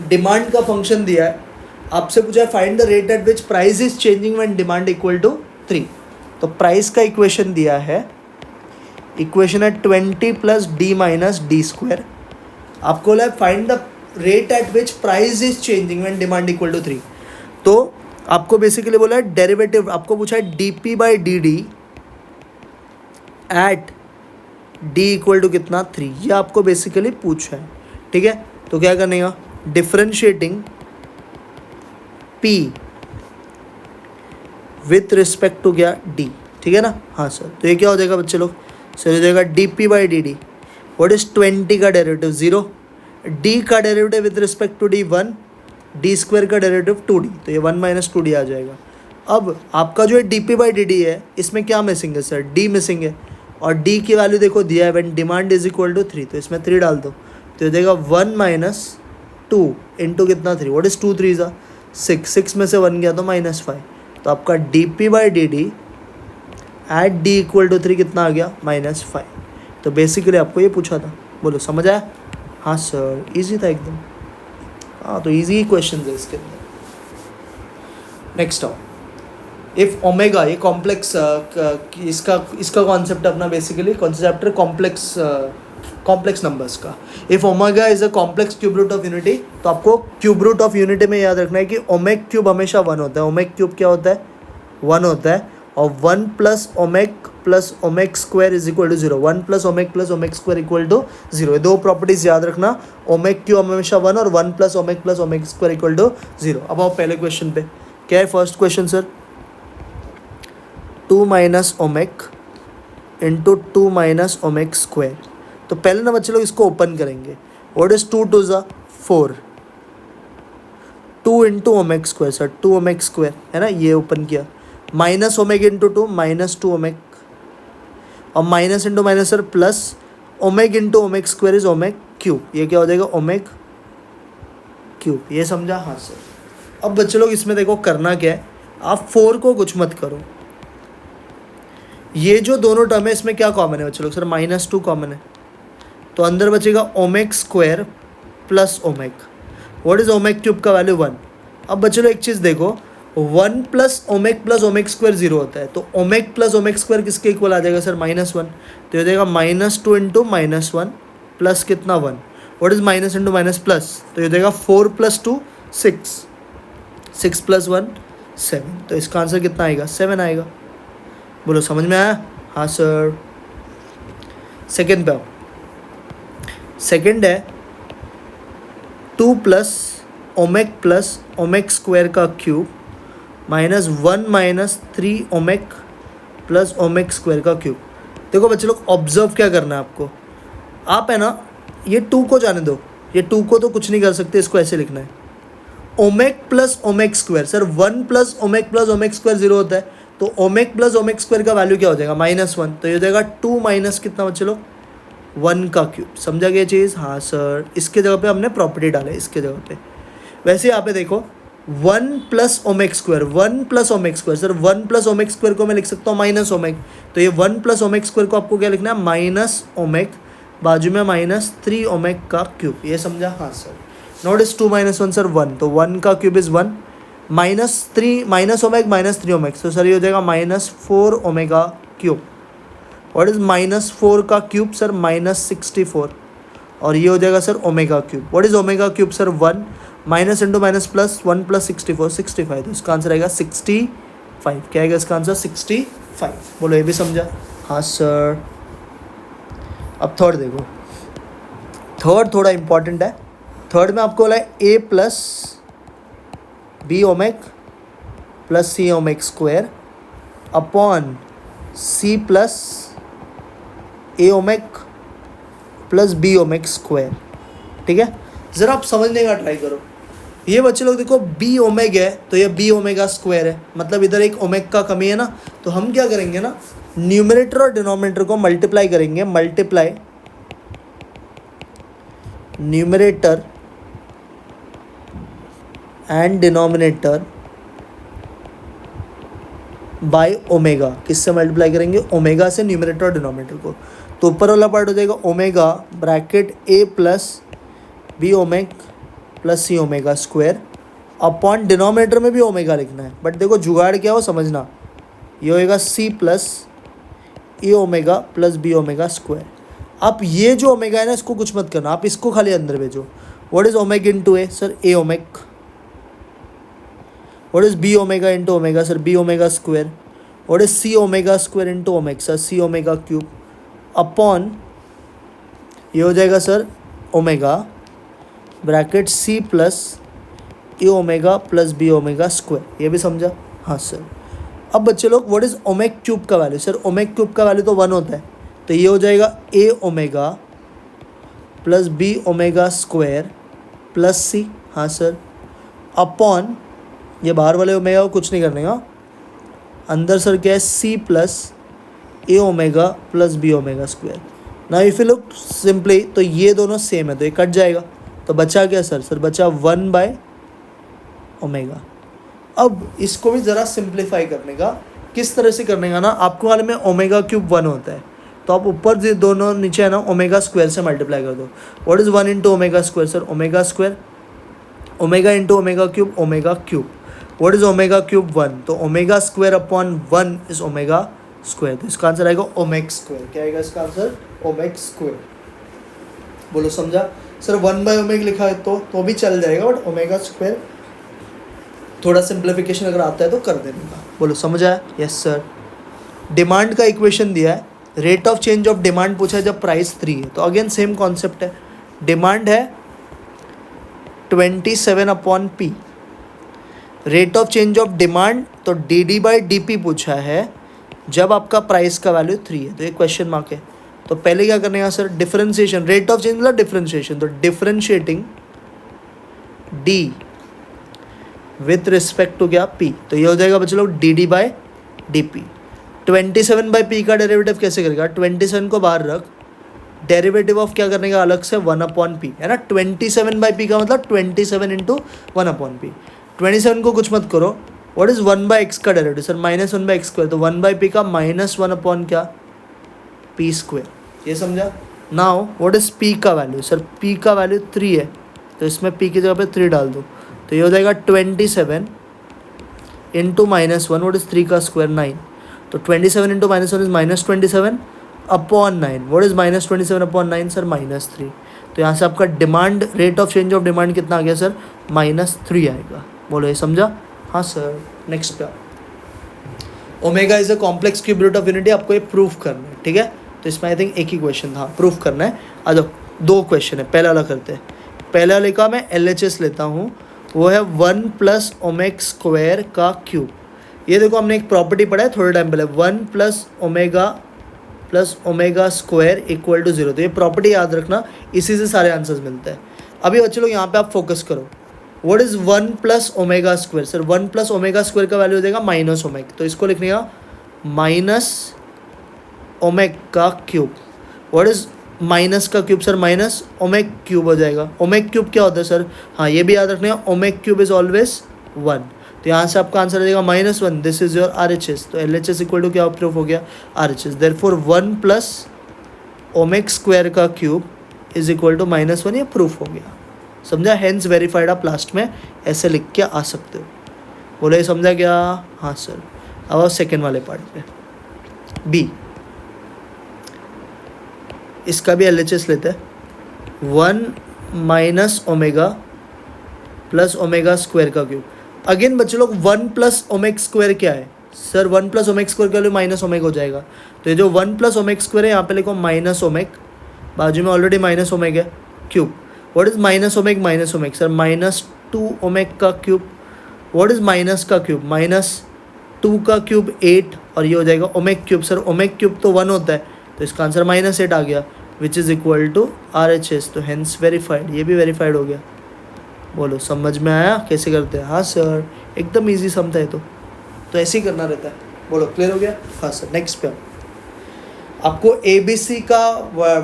डिमांड का फंक्शन दिया है, आपसे पूछा है find the rate at which price is changing when demand equal to 3। तो प्राइस का इक्वेशन दिया है, इक्वेशन है 20 plus d minus d square. आपको बोला है find the rate at which price is changing when demand equal to 3। तो आपको बेसिकली बोला है डेरिवेटिव, आपको पूछा है d p by d d at d equal to कितना? 3। ये आपको बेसिकली पूछा है, ठीक है। तो क्या करने का? Differentiating p with respect to क्या? डी, ठीक है ना। हाँ सर। तो ये क्या हो जाएगा बच्चे लोग? सर हो जाएगा d p by d d. What is 20 का डेरिवेटिव? 0। डी का derivative with respect to d 1, d square का डेरिवेटिव 2d, तो ये 1 माइनस 2d आ जाएगा। अब आपका जो है d p by d D है, इसमें क्या मिसिंग है सर? डी मिसिंग है, और डी की वैल्यू देखो दिया है when demand is equal to 3, तो इसमें 3 डाल दो, तो ये देगा 1 माइनस 2 इंटू कितना? 3। व्हाट इज 2 3 ज़ा 6, 6 में से 1 गया तो -5। तो आपका d p by d d at d equal to 3 कितना आ गया? -5। तो बेसिकली आपको ये पूछा था। बोलो समझ आया? हाँ सर, इजी था एकदम। हाँ, तो इजी क्वेश्चन है इसके अंदर। नेक्स्ट आओ। इफ ओमेगा, ये कॉम्प्लेक्स इसका कॉन्सेप्ट अपना बेसिकली कॉन्सेप्ट कॉम्प्लेक्स नंबर्स का। If omega is a complex cube root of unity, तो आपको क्यूब रूट ऑफ यूनिटी में याद रखना है कि ओमेग क्यूब हमेशा 1 होता है। ओमेग क्यूब क्या होता है? 1 होता है। और 1 plus omega square is equal to 0। 1 plus omega square equal to 0। ये दो प्रॉपर्टीज याद रखना, ओमेग क्यूब हमेशा 1 और 1 plus omega square equal to 0। अब आओ पहले क्वेश्चन पे। क्या है first question sir? 2 minus omega into 2 minus omega square. तो पहले ना बच्चे लोग इसको ओपन करेंगे। व्हाट इज 2 टू ज़ा 4, 2 into omega square sir, 2 omega square है ना, ये ओपन किया। Minus omega into 2 minus 2 omega, और minus into minus sir plus omega into omega square is omega cube. ये क्या हो जाएगा? Omega cube. ये समझा? हाँ सर। अब बच्चे लोग इसमें देखो करना क्या है, आप 4 को कुछ मत करो। ये जो दोनों टर्म है इसमें क्या कॉमन है बच्चे लोग? सर -2 कॉमन है, तो अंदर बचेगा omega square plus omega. What is omega cube का वैल्यू? 1। अब बच्चे लोग एक चीज़ देखो, 1 प्लस ओमेग स्क्वायर 0 होता है, तो ओमेग प्लस ओमेग स्क्वायर किसके इक्वल आ जाएगा सर? -1। तो ये हो जाएगा -2 इंटू -1 प्लस कितना 1। What is minus into minus plus? तो ये हो जाएगा 4 + 2 6, 6 + 1 7। तो इसका आंसर कितना आएगा? 7 आएगा। बोलो समझ में आया? हाँ सर। सेकेंड पे आओ। सेकेंड है 2 प्लस ओमेग स्क्वायर का क्यूब -1 - 3 ओमेग प्लस ओमेग स्क्वायर का क्यूब। देखो बच्चे लोग ऑब्जर्व क्या करना है आपको, आप है ना ये 2 को जाने दो, ये 2 को तो कुछ नहीं कर सकते, इसको ऐसे लिखना है omega plus omega square. Sir 1 plus omega square 0 होता है, तो ओमेग प्लस ओमेग स्क्वायर का वैल्यू क्या हो जाएगा? -1। तो ये हो जाएगा 2 माइनस कितना बच्चे लोग? 1 का क्यूब। समझा गया चीज़? हाँ सर। इसके जगह पे हमने प्रॉपर्टी डाले, इसके जगह पे। वैसे यहाँ पे देखो 1 plus omega square, 1 plus omega square. Sir 1 plus omega square को मैं लिख सकता हूँ माइनस ओमेग, तो ये 1 प्लस ओमेग स्क्वायर को आपको क्या लिखना है? माइनस ओमेग, बाजू में -3 ओमेग का क्यूब। ये समझा? हाँ सर। नोट इज 2 - 1 सर 1, तो 1 का क्यूब इज़ 1, -3 माइनस ओमेग -3 ओमेग, तो सर ये हो जाएगा -4 ओमेगा क्यूब। व्हाट इज -4 का क्यूब सर? -64, और ये हो जाएगा sir omega cube. What is omega cube sir? 1 minus into minus plus 1 + 64 65, तो इसका आंसर आएगा 65। क्या आएगा इसका आंसर? 65। बोलो ये भी समझा? हाँ सर। अब थर्ड देखो, थर्ड थोड़ा इंपॉर्टेंट है। थर्ड में आपको बोला है a plus b omega plus c omega square upon c plus a omega plus b omega square. ठीक है, ज़रा आप समझने का ट्राई करो। ये बच्चे लोग देखो बी ओमेग है, तो ये बी ओमेगा स्क्वायर है, मतलब इधर एक ओमेग का कमी है ना, तो हम क्या करेंगे ना, न्यूमरेटर और डिनोमिनेटर को मल्टीप्लाई करेंगे। Multiply numerator and denominator by omega. किससे मल्टीप्लाई करेंगे? ओमेगा से न्यूमरेटर और डिनोमिनेटर को। तो ऊपर वाला पार्ट हो जाएगा ओमेगा ब्रैकेट ए प्लस बी ओमेग प्लस सी ओमेगा स्क्वायर अपॉन डिनोमिनेटर में भी ओमेगा लिखना है, बट देखो जुगाड़ क्या हो समझना। ये होएगा c plus a omega plus b omega square. आप ये जो ओमेगा है ना इसको कुछ मत करना, आप इसको खाली अंदर भेजो। What is omega into a? Sir a omega. What is b omega into omega? Sir b omega square. What is c omega square into omega? Sir c omega cube upon ये हो जाएगा sir omega bracket c plus a omega plus b omega square. ये भी समझा? हाँ sir. अब बच्चे लोग व्हाट इज ओमेग क्यूब का वैल्यू? सर ओमेग क्यूब का वैल्यू तो 1 होता है, तो ये हो जाएगा a omega plus b omega square plus c. हाँ सर। अपॉन ये बाहर वाले ओमेगा को कुछ नहीं करने का, अंदर सर क्या है? C plus a omega plus b omega square. ना इफ यू लुक सिंपली तो ये दोनों सेम है, तो ये कट जाएगा, तो बचा क्या सर? सर बचा 1/ओमेगा। अब इसको भी ज़रा सिंप्लीफाई करने का, किस तरह से करने का ना, आपको वाले में ओमेगा क्यूब 1 होता है, तो आप ऊपर जो दोनों नीचे है ना ओमेगा स्क्वायर से मल्टीप्लाई कर दो। What is 1 into omega square? Sir omega square, omega into omega cube, omega cube. What is omega cube 1, तो omega square upon 1 is omega square, तो इसका आंसर आएगा ओमेग स्क्वायर। क्या आएगा इसका आंसर? ओमेग स्क्वायर। बोलो समझा? सर 1/ओमेग लिखा है तो भी चल जाएगा, बट ओमेगा स्क्वायर थोड़ा सिंप्लीफिकेशन अगर आता है तो कर देने का। बोलो समझ आया? Yes sir. डिमांड का इक्वेशन दिया है, rate of change of demand पूछा है जब प्राइस 3 है, तो अगेन सेम कॉन्सेप्ट है। डिमांड है 27 upon P, rate of change of demand तो dd/dp पूछा है जब आपका प्राइस का वैल्यू 3 है, तो ये क्वेश्चन मार्क है। तो पहले क्या करने का sir? Differentiation, rate of change मतलब डिफरेंशिएशन, तो differentiating d with respect to क्या? p, तो ये हो जाएगा बच्चे लोग dd/dp। 27/p का डेरिवेटिव कैसे करेगा? 27 को बाहर रख, डेरिवेटिव ऑफ क्या करने का अलग से 1/p है ना। 27/p का मतलब 27 इंटू 1/p। 27 को कुछ मत करो, व्हाट इज 1/x का डेरिवेटिव? सर -1/x स्क्वायर, तो 1/p का -1 क्या? p square. ये समझा? नाउ व्हाट इज p का वैल्यू? सर p का वैल्यू 3 है, तो इसमें p की जगह पे 3 डाल दो, तो ये हो जाएगा 27 इंटू -1, व्हाट इज 3 का स्क्वायर? 9, तो 27 into -1 is -27 upon 9, what is -27 upon 9? Sir -3। तो यहाँ से आपका demand, rate of change of demand कितना आ गया सर? -3 आएगा। बोलो ये समझा? हाँ सर। नेक्स्ट पे omega is a complex cube root of unity, आपको ये प्रूफ करना है, ठीक है। तो इसमें आई थिंक एक ही क्वेश्चन था, प्रूफ करना है। आ जाओ, 2 क्वेश्चन है, पहला वाला करते हैं। पहले वाले का मैं LHS लेता हूँ, वो है 1 + ओमेग स्क्वायर का क्यूब। ये देखो हमने एक प्रॉपर्टी पढ़ा है थोड़े टाइम पहले, 1 + ओमेगा स्क्वायर इक्वल टू 0, तो ये प्रॉपर्टी याद रखना, इसी से सारे आंसर्स मिलते हैं। अभी बच्चे लोग यहाँ पे आप फोकस करो, what is 1 + omega square? Sir 1 + omega square का वैल्यू हो जाएगा -ओमेग, तो इसको लिखने का -ओमेग का क्यूब। व्हाट इज माइनस का क्यूब? सर -ओमेग क्यूब हो जाएगा। ओमेग क्यूब क्या होता है सर? हाँ ये भी याद रखने का, ओमेग क्यूब इज ऑलवेज 1, तो यहाँ से आपका आंसर आ जाएगा -1। दिस इज योर RHS, तो LHS इक्वल टू क्या प्रूफ हो गया? RHS। देयरफॉर 1 + ओमेग स्क्वायर का क्यूब इज इक्वल टू -1, ये प्रूफ हो गया। समझा? हेंस वेरीफाइड, आप लास्ट में ऐसे लिख के आ सकते हो। बोलो ये समझा क्या? हाँ सर। अब सेकेंड वाले पार्ट पे बी, इसका भी LHS लेते हैं। 1 - ओमेगा + ओमेगा स्क्वायर का क्यूब। अगेन बच्चे लोग 1 + ओमेग स्क्वायर क्या है? सर 1 + ओमेग स्क्वायर का -ओमेग हो जाएगा, तो ये जो 1 + ओमेग स्क्वायर है यहाँ पे लिखो -ओमेग, बाजू में ऑलरेडी -ओमेग है, cube. What is -omega? -Omega sir -2 omega का क्यूब। व्हाट इज माइनस का क्यूब? -2 का क्यूब 8, और ये हो जाएगा omega cube. Sir omega cube तो 1 होता है, तो इसका आंसर -8 आ गया, which is equal to RHS, तो हेंस वेरीफाइड, ये भी वेरीफाइड हो गया। बोलो समझ में आया कैसे करते हैं? हाँ सर, एकदम इजी सम था ये तो ऐसे ही करना रहता है। बोलो क्लियर हो गया? हाँ सर। नेक्स्ट पे आपको ABC का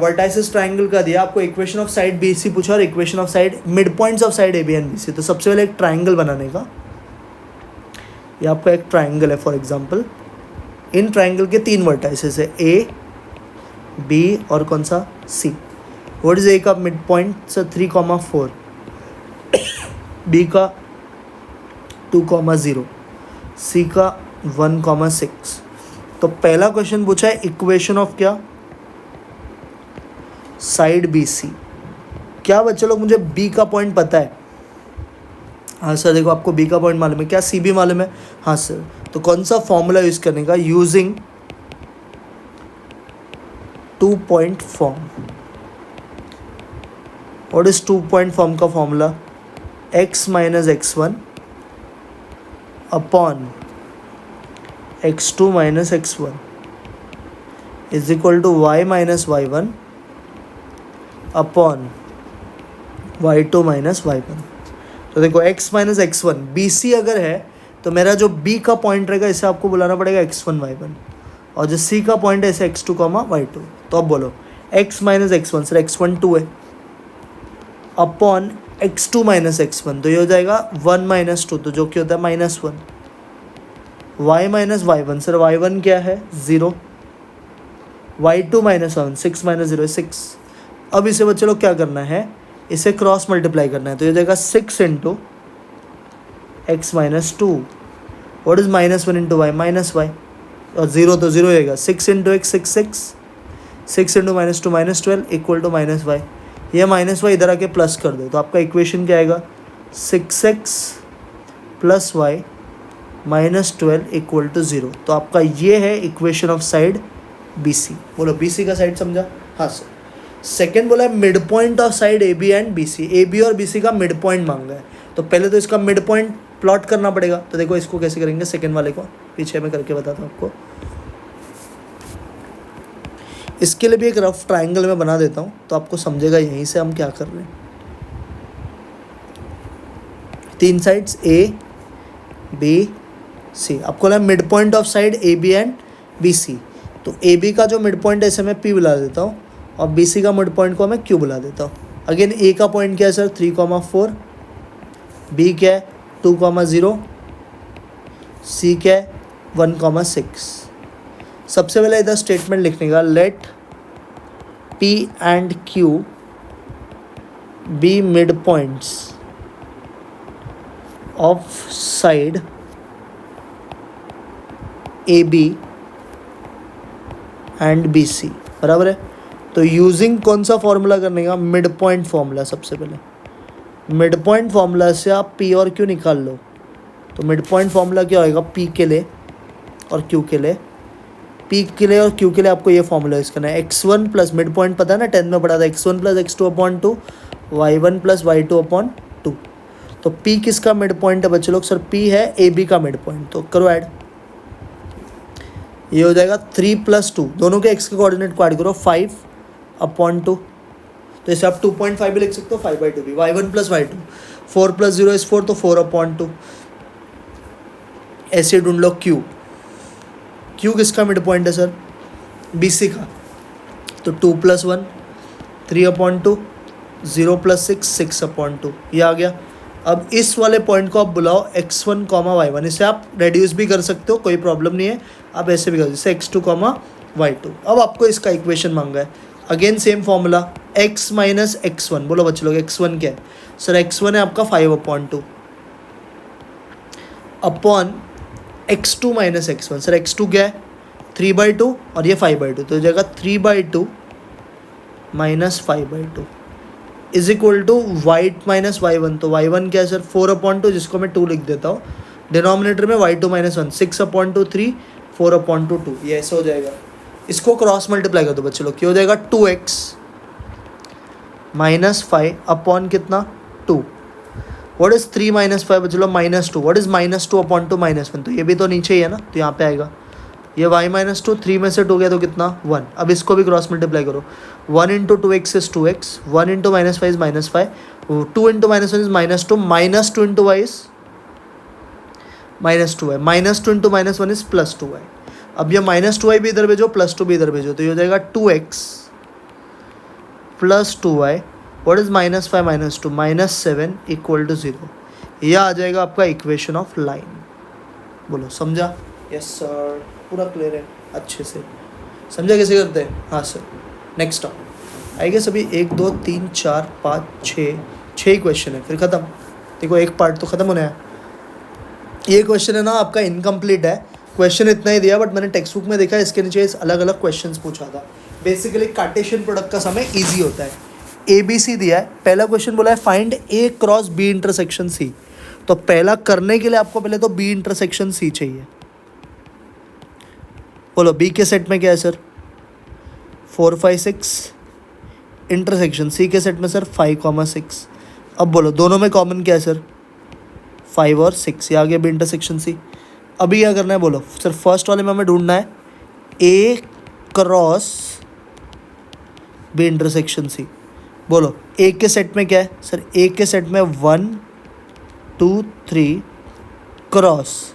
वर्टाइसिस ट्राइंगल का दिया, आपको इक्वेशन ऑफ साइड BC पूछा और equation of side mid points of side AB and BC। तो सबसे पहले एक ट्राइंगल बनाने का, ये आपका एक ट्राइंगल है फॉर एग्जांपल, इन ट्राइंगल के 3 वर्टाइसेस है, A, B और कौन सा? C। व्हाट इज A का मिड पॉइंट? सर 3,4, B का 2,0, C का 1,6। तो पहला क्वेश्चन पूछा है इक्वेशन ऑफ क्या? Side BC। क्या बच्चे लोग मुझे B का पॉइंट पता है? हाँ सर देखो, आपको B का पॉइंट मालूम है, क्या C भी मालूम है? हाँ सर। तो कौन सा फॉर्मूला यूज करने का? Using 2 point form. What is 2 point form का formula? x - x1 upon x2 - x1 is equal to y - y1 upon y2 - y1। तो देखो x - x1 BC अगर है तो मेरा जो B का पॉइंट रहेगा इसे आपको बुलाना पड़ेगा x1 y1, और जो C का पॉइंट है इसे x2 y2। तो अब बोलो x - x1, सर x1 2 है, अपॉन x2 - x1, तो ये हो जाएगा 1 - 2, तो जो कि होता है -1। y - y1, सर y1 क्या है? 0, y2 - 1, 6 - 0 6। अब इसे बच्चे लोग क्या करना है? इसे क्रॉस मल्टीप्लाई करना है, तो ये हो जाएगा 6 × x minus two. What is minus one into y? Minus y. और जीरो तो जीरो रहेगा. 6 into x 6 6 into minus two minus 12 equal to minus y. ये माइनस वाई इधर आके प्लस कर दो तो आपका इक्वेशन क्या आएगा? 6x plus y minus 12 equal to 0. तो आपका ये है equation of side B C. बोलो बी सी का साइड समझा? हाँ सर. सेकेंड बोला है mid point of side A B and B C. A B और बी सी का मिड पॉइंट मांगा है. तो पहले तो इसका मिड पॉइंट प्लॉट करना पड़ेगा. तो देखो इसको कैसे करेंगे सेकेंड वाले को, पीछे मैं करके बताता हूँ आपको. इसके लिए भी एक रफ ट्राइंगल में बना देता हूँ तो आपको समझेगा यहीं से हम क्या कर रहे हैं. 3 साइड्स ए बी सी. आपको ना mid point of side A B and B C. तो ए बी का जो मिड पॉइंट है इसे मैं पी बुला देता हूँ और बी सी का मिड पॉइंट को मैं क्यू बुला देता हूँ. अगेन ए का पॉइंट क्या है सर? 3,4. बी क्या है? 2,0. सी क्या है? 1,6. सबसे पहले इधर स्टेटमेंट लिखने का, let P and Q be mid points of side A B and B C. बराबर है. तो यूजिंग कौन सा फॉर्मूला करने का? Mid point formula. सबसे पहले मिड पॉइंट फॉर्मूला से आप पी और क्यू निकाल लो. तो मिड पॉइंट फॉर्मूला क्या होएगा? पी के लिए और क्यू के लिए. पी के लिए और क्यू के लिए आपको ये फॉर्मूला यूज़ करना है. x1 प्लस मिड पॉइंट पता है ना, 10 में पढ़ा था. x1 plus x2 upon 2, y1 plus y2 upon 2. तो p किसका मिड पॉइंट है बच्चे लोग? सर p है ए बी का मिड पॉइंट. तो करो ऐड. ये हो जाएगा 3 + 2. दोनों के x के कोऑर्डिनेट को ऐड करो. 5 अपॉन 2. तो इसे आप 2.5 भी लिख सकते हो. 5/2 भी. y1 plus y2. 4 + 0 इज 4 तो 4 अपॉन 2. ऐसे ढूंढ लो q. q किसका मिड पॉइंट है सर? बी सी का. तो 2 + 1 3 अपॉन 2. 0 + 6 6 अपॉन 2. ये आ गया. अब इस वाले पॉइंट को आप बुलाओ x1, y1. इसे आप रेड्यूस भी कर सकते हो, कोई प्रॉब्लम नहीं है. आप ऐसे भी कर जैसे x2, y2. अब आपको इसका इक्वेशन मांगा है. Again same formula, x minus x1. बोलो बच्चे लोग x1 क्या है? सर x1 है आपका 5 upon 2 upon x2 minus x1. Sir x2 क्या है? 3/2 और ये 5/2. तो हो जाएगा 3/2 minus 5/2 is equal to y minus y1. तो y1 क्या है सर? 4 अपॉन 2, जिसको मैं 2 लिख देता हूँ. डिनोमिनेटर में y2 माइनस 1. 6 upon 2 3, 4 upon 2 2. ये ऐसे हो जाएगा. इसको क्रॉस मल्टीप्लाई कर दो बच्चे लोग. क्या हो जाएगा? 2x माइनस 5 अपॉन कितना? 2. व्हाट इज 3 माइनस 5 बच्चे लोग? -2. What is -2 upon 2 -1? तो ये भी तो नीचे ही है ना, तो यहाँ पे आएगा. ये y माइनस 2, 3 में से 2 गया तो कितना? 1. अब इसको भी क्रॉस मल्टीप्लाई करो. 1 into 2x is 2x. 1 into -5 is -5. 2 into -1 is -2. -2 into y is -2y. -2 into -1 is +2y. अब ये -2y भी इधर भेजो, +2 भी इधर भेजो. तो ये हो जाएगा 2x plus 2y. What is -5 -2? -7 equal to 0. यह आ जाएगा आपका इक्वेशन ऑफ लाइन. बोलो समझा? यस सर, पूरा क्लियर है अच्छे से. समझा कैसे करते हैं? हाँ सर. नेक्स्ट आई गेस अभी 1 2 3 4 5 6 क्वेश्चन है, फिर ख़त्म. देखो एक पार्ट तो ख़त्म होना है. ये क्वेश्चन है ना आपका इनकम्प्लीट है. क्वेश्चन इतना ही दिया, बट मैंने टेक्स्ट बुक में देखा इसके नीचे अलग अलग क्वेश्चंस पूछा था. बेसिकली कार्टेशियन प्रोडक्ट का समय इजी होता है. ए बी सी दिया है. पहला क्वेश्चन बोला है फाइंड ए क्रॉस बी इंटरसेक्शन सी. तो पहला करने के लिए आपको पहले तो बी इंटरसेक्शन सी चाहिए. बोलो बी के सेट में क्या है सर? 4 5 6. इंटरसेक्शन सी के सेट में सर 5 6. अब बोलो दोनों में कॉमन क्या है सर? 5 और 6. ये आ गया बी इंटरसेक्शन सी. अभी क्या करना है बोलो सर? फर्स्ट वाले में हमें ढूंढना है a cross b intersection C. बोलो ए के सेट में क्या है सर? ए के सेट में 1 2 3 क्रॉस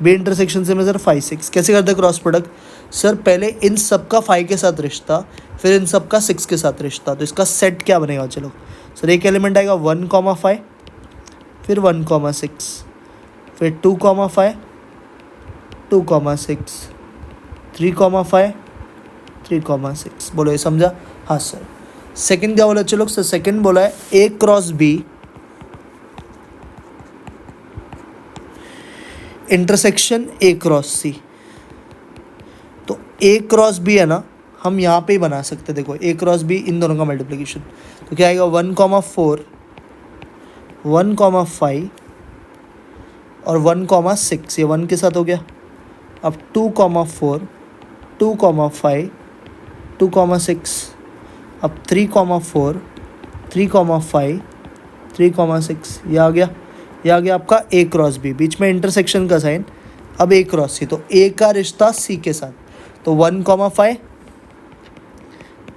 बी इंटरसेक्शन से में सर 5 6. कैसे करते हैं क्रॉस प्रोडक्ट? सर पहले इन सब का 5 के साथ रिश्ता, फिर इन सब का 6 के साथ रिश्ता. तो इसका सेट क्या बनेगा? चलो सर एक एलिमेंट आएगा 1 5, फिर 1 6, फिर 2 5 2 6, 3 5 3 6. बोलो ये समझा? हाँ सर. सेकंड क्या बोला चलो सर? सेकंड बोला है a cross b intersection a cross c, तो ए क्रॉस बी है ना, हम यहाँ पे ही बना सकते हैं। देखो ए क्रॉस बी, इन दोनों का मल्टीप्लिकेशन, तो क्या आएगा 1,4 1,5 और 1,6, ये 1 के साथ हो गया। अब 2,4 2,5 2,6, अब 3,4 3,5 3,6, ये आ गया। ये आ गया आपका ए क्रॉस बी, बीच में इंटरसेक्शन का साइन। अब ए क्रॉस सी, तो ए का रिश्ता सी के साथ, तो 1,5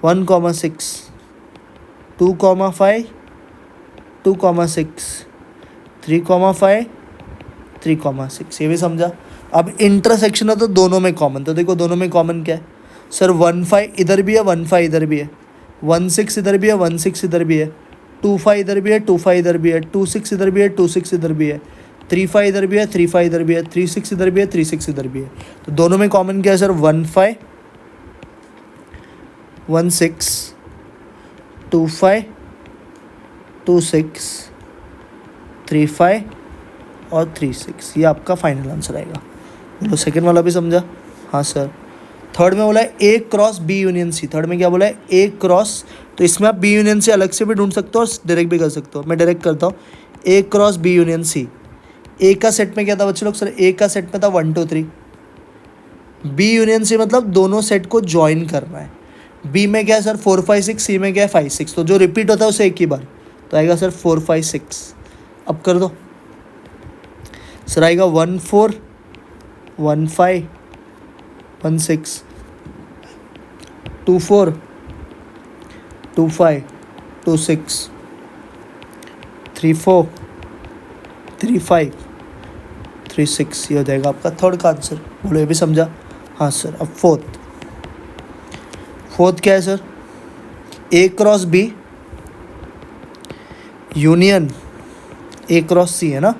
1,6 2,5 2,6 3,5 3,6, ये भी समझा। अब इंटरसेक्शन है तो दोनों में कॉमन, तो देखो दोनों में कॉमन क्या है सर, 1,5 इधर भी है, 1,5 इधर भी है, 1,6 इधर भी है, 1,6 इधर भी है, 2,5 इधर भी है, 2,5 इधर भी है, 2,6 इधर भी है, 2,6 इधर भी है, 3,5 इधर भी है, 3,5 इधर भी है, 3,6 इधर भी है, 3,6 इधर भी है। तो दोनों में कॉमन क्या है सर, 1,5 1,6 2,5 2,6 3,5 और 3,6, ये आपका फाइनल आंसर आएगा। बोलो सेकंड वाला भी समझा? हाँ सर। थर्ड में बोला है a cross b union c, third में क्या बोला है ए क्रॉस, तो इसमें आप बी यूनियन सी अलग से भी ढूंढ सकते हो और डायरेक्ट भी कर सकते हो। मैं डायरेक्ट करता हूँ, ए क्रॉस बी यूनियन सी। ए का सेट में क्या था बच्चे लोग सर, ए का सेट में था 1 2 3। बी यूनियन सी मतलब दोनों सेट को ज्वाइन करना है। बी में क्या है सर 4 5 6, सी में क्या है 5 6, तो जो रिपीट होता है उसे एक ही बार, तो आएगा सर 4 5 6। अब कर दो सर, आएगा 1 4 1 5 1 6 2 4 2 5 2 6 3 4 3 5 3 6, ये हो जाएगा आपका थर्ड का आंसर। बोलो ये भी समझा? हाँ सर। अब फोर्थ क्या है sir, a cross b union a cross c है ना,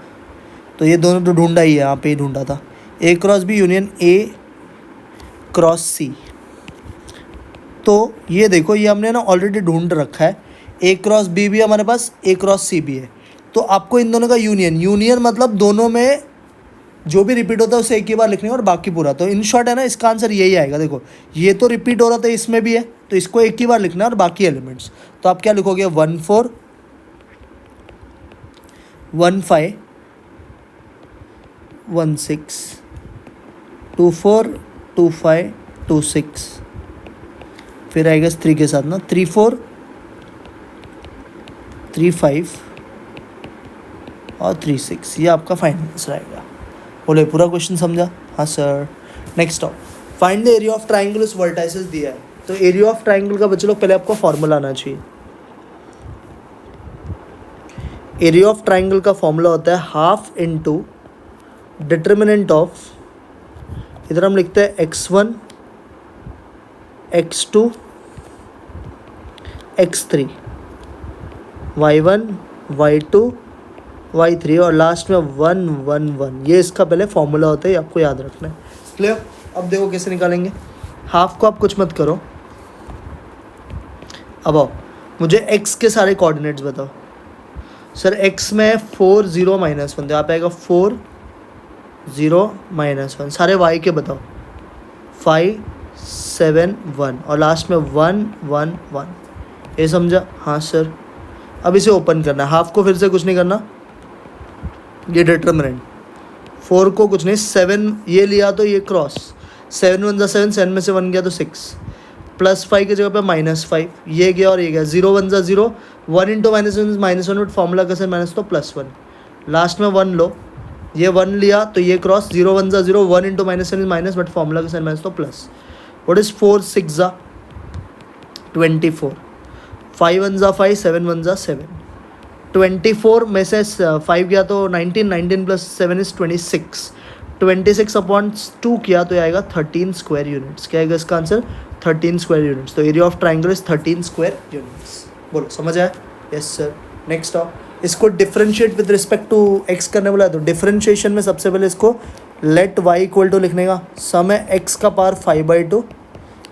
तो ये दोनों तो ढूंढा ही है, यहाँ पे ही ढूंढा था। A cross b union a cross c, तो ये देखो ये हमने ना ऑलरेडी ढूंढ रखा है। ए क्रॉस बी भी हमारे पास, ए क्रॉस सी भी है, तो आपको इन दोनों का यूनियन मतलब दोनों में जो भी रिपीट होता है उसे एक ही बार लिखने और बाकी पूरा, तो इन शॉर्ट है ना इसका आंसर यही आएगा। देखो ये तो रिपीट हो रहा था, इसमें भी है, तो इसको एक ही बार लिखना है और बाकी एलिमेंट्स, तो आप क्या लिखोगे 1 4 1 5 1 6 2 4 2 5 2 6, फिर आएगा 3 के साथ ना 3 4 3 5 और 3 6, ये आपका फाइनल आंसर आएगा। बोले पूरा क्वेश्चन समझा? हाँ sir. Next of find the area of triangle उस वर्टाइसेस दिया है, तो एरिया ऑफ ट्राइंगल का बच्चे लोग पहले आपको फॉर्मूला आना चाहिए। एरिया ऑफ ट्राइंगल का फॉर्मूला होता है हाफ इनटू डिटर्मिनेंट ऑफ, इधर हम लिखते हैं x1 x2 x3 y1 y2 y3 और लास्ट में 1 1 1, ये इसका पहले फॉर्मूला होता है, ये आपको याद रखना है। क्लियर? अब देखो कैसे निकालेंगे। हाफ को आप कुछ मत करो, अब आओ मुझे x के सारे कोऑर्डिनेट्स बताओ। सर x में 4 0 -1, तो यहाँ पे आएगा 4 0 -1। सारे y के बताओ 5 7 1 और लास्ट में 1 1 1, ये समझा? हाँ सर। अब इसे ओपन करना है, हाफ को फिर से कुछ नहीं करना, ये डिटर्मिनेंट, 4 को कुछ नहीं, 7 ये लिया तो ये क्रॉस, 7 1 7, 7 में से 1 गया तो 6, +5 की जगह पे -5, ये गया और ये गया, 0 1 0, 1 इंटू -1 बट फॉर्मूला कैसे माइनस, तो +1, लास्ट में 1 लो, ये 1 लिया तो ये क्रॉस, 0 1 0, 1 इंटू -1 बट फॉर्मूला का साइन माइनस, तो प्लस। व्हाट इज 4 6 24, 5 1 5, 7 1 7, 24 में से 5 गया तो 19, 19 + 7 इज 26, 26/2 किया तो आएगा 13 स्क्वायर यूनिट्स। क्या आएगा इसका आंसर? 13 square units. तो area of triangle is 13 square units. बोलो समझ आया? Yes sir. नेक्स्ट आओ, इसको differentiate with respect to x करने बोला है, तो डिफरेंशिएशन में सबसे पहले इसको लेट y इक्वल टू लिखने का, सम है x का पावर 5/2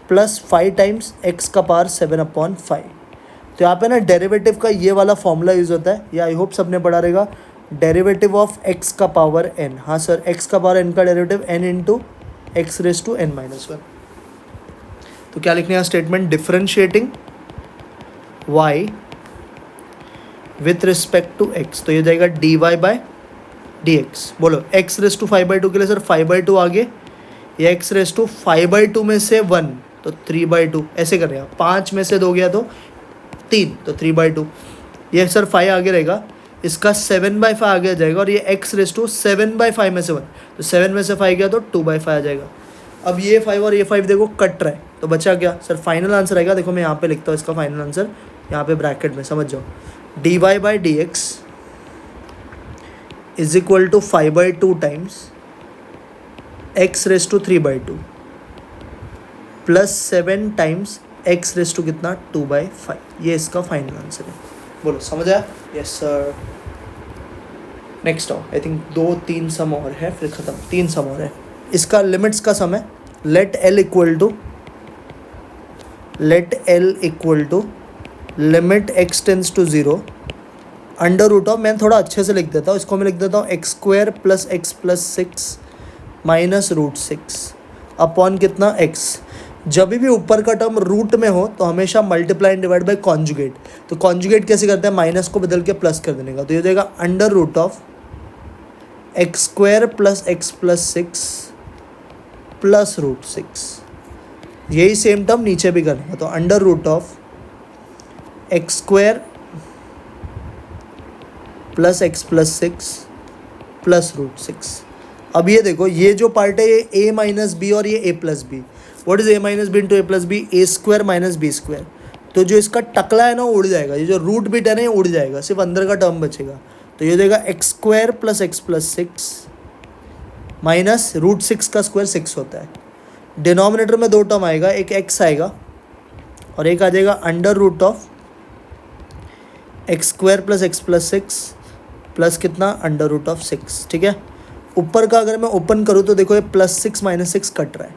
प्लस 5 टाइम्स x का पावर 7/5। तो यहाँ पे ना डेरिवेटिव का ये वाला फॉर्मूला यूज़ होता है, ये आई होप सबने पढ़ा रहेगा। डेरिवेटिव ऑफ x का पावर n, हाँ सर x का पावर n का derivative n into x raise to n minus one. तो क्या लिखने का statement, differentiating y with respect to x, तो ये जाएगा dy बाय dx। बोलो x रेस टू 5/2 के लिए सर 5/2 आगे, या x रेस टू 5/2 में से 1 तो 3/2, ऐसे कर रहे हैं। 5 में से 2 गया तो 3 तो 3/2, ये सर 5 आगे रहेगा, इसका 7/5 आगे आ जाएगा, और ये x रेस टू 7/5 में से 1 तो 7 में से 5 गया तो 2/5 आ जाएगा। अब ये 5 और ये 5 देखो कट रहा है, तो बचा क्या सर, फाइनल आंसर आएगा। देखो मैं यहाँ पे लिखता हूँ इसका फाइनल आंसर, यहाँ पे ब्रैकेट में समझ जाओ, dy by D x is equal to 5/2 times x raise to 3/2 plus 7 times x raise to कितना 2/5, ये इसका फाइनल आंसर है। बोलो समझ आया? Yes sir. नेक्स्ट आओ, आई थिंक 2-3 सम और है फिर ख़त्म, 3 सम और है। इसका लिमिट्स का सम है, let L equal to limit x tends to 0 under root of, मैं थोड़ा अच्छे से लिख देता हूँ इसको, मैं लिख देता हूँ x² plus x plus 6 minus √6 upon कितना x। जब भी ऊपर का टर्म रूट में हो तो हमेशा multiply and divide by conjugate. तो कॉन्जुगेट कैसे करते हैं, माइनस को बदल के प्लस कर देने का, तो ये हो जाएगा under root of x² plus x plus 6 plus √6। यही सेम टर्म नीचे भी करेंगे, तो under root of x² plus x plus 6 plus √6। अब ये देखो, ये जो पार्ट है ये a माइनस बी और ये a plus b. What is a minus b into a plus b, a² minus b²। तो जो इसका टकला है ना उड़ जाएगा, ये जो रूट बिट है ना ये उड़ जाएगा, सिर्फ अंदर का टर्म बचेगा। तो ये देगा x² plus x plus 6 minus √6 का स्क्वायर 6 होता है। डिनोमिनेटर में 2 टर्म आएगा, एक x आएगा और एक आ जाएगा under root of x² plus x plus 6 plus कितना अंडर रूट ऑफ 6। ठीक है, ऊपर का अगर मैं ओपन करूँ तो देखो ये +6 -6 कट रहा है।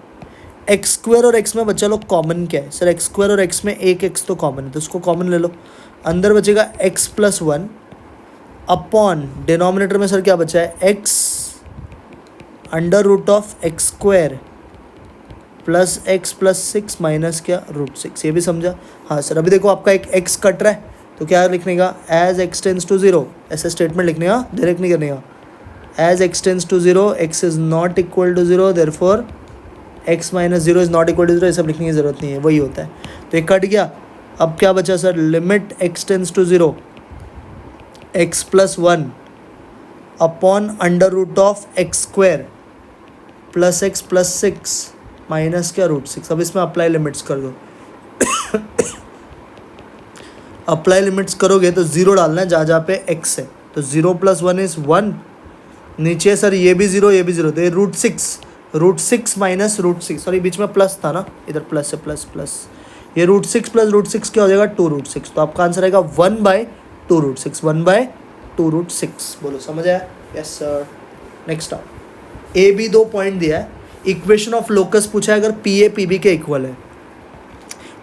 x² और x में बच्चा लोग कॉमन क्या है सर, x² और x में एक x तो कॉमन है, तो उसको कॉमन ले लो। अंदर बचेगा x प्लस 1 अपॉन डिनोमिनेटर में सर क्या बचा है x under root of x² plus x plus 6 minus क्या √6। ये भी समझा? हाँ सर। अभी देखो आपका एक x कट रहा है तो क्या लिखने का, एज x टेंस टू 0, ऐसा स्टेटमेंट लिखने का, डायरेक्ट नहीं करने का। As x tends to 0 x is not equal to 0 therefore x minus 0 is not equal to 0, ये सब लिखने की ज़रूरत नहीं है, वही होता है। तो ये कट गया। अब क्या बचा sir, limit x tends to 0 x plus 1 upon under root of x² plus x plus 6 minus क्या √6। अब इसमें अप्लाई लिमिट्स कर दो। अप्लाई लिमिट्स करोगे तो 0 डालना है जहाँ जहाँ पे x है, तो 0 प्लस 1 इज़ 1। नीचे सर ये भी 0 ये भी 0, तो ये √6 माइनस √6, सॉरी बीच में प्लस था ना, इधर प्लस है, प्लस प्लस, ये √6 प्लस √6 क्या हो जाएगा 2√6। तो आपका आंसर आएगा 1/2√6, 1/2√6। बोलो समझ आया? Yes sir. नेक्स्ट आप ए बी 2 पॉइंट दिया है, इक्वेशन ऑफ लोकस पूछा है, अगर पी ए पी बी के इक्वल है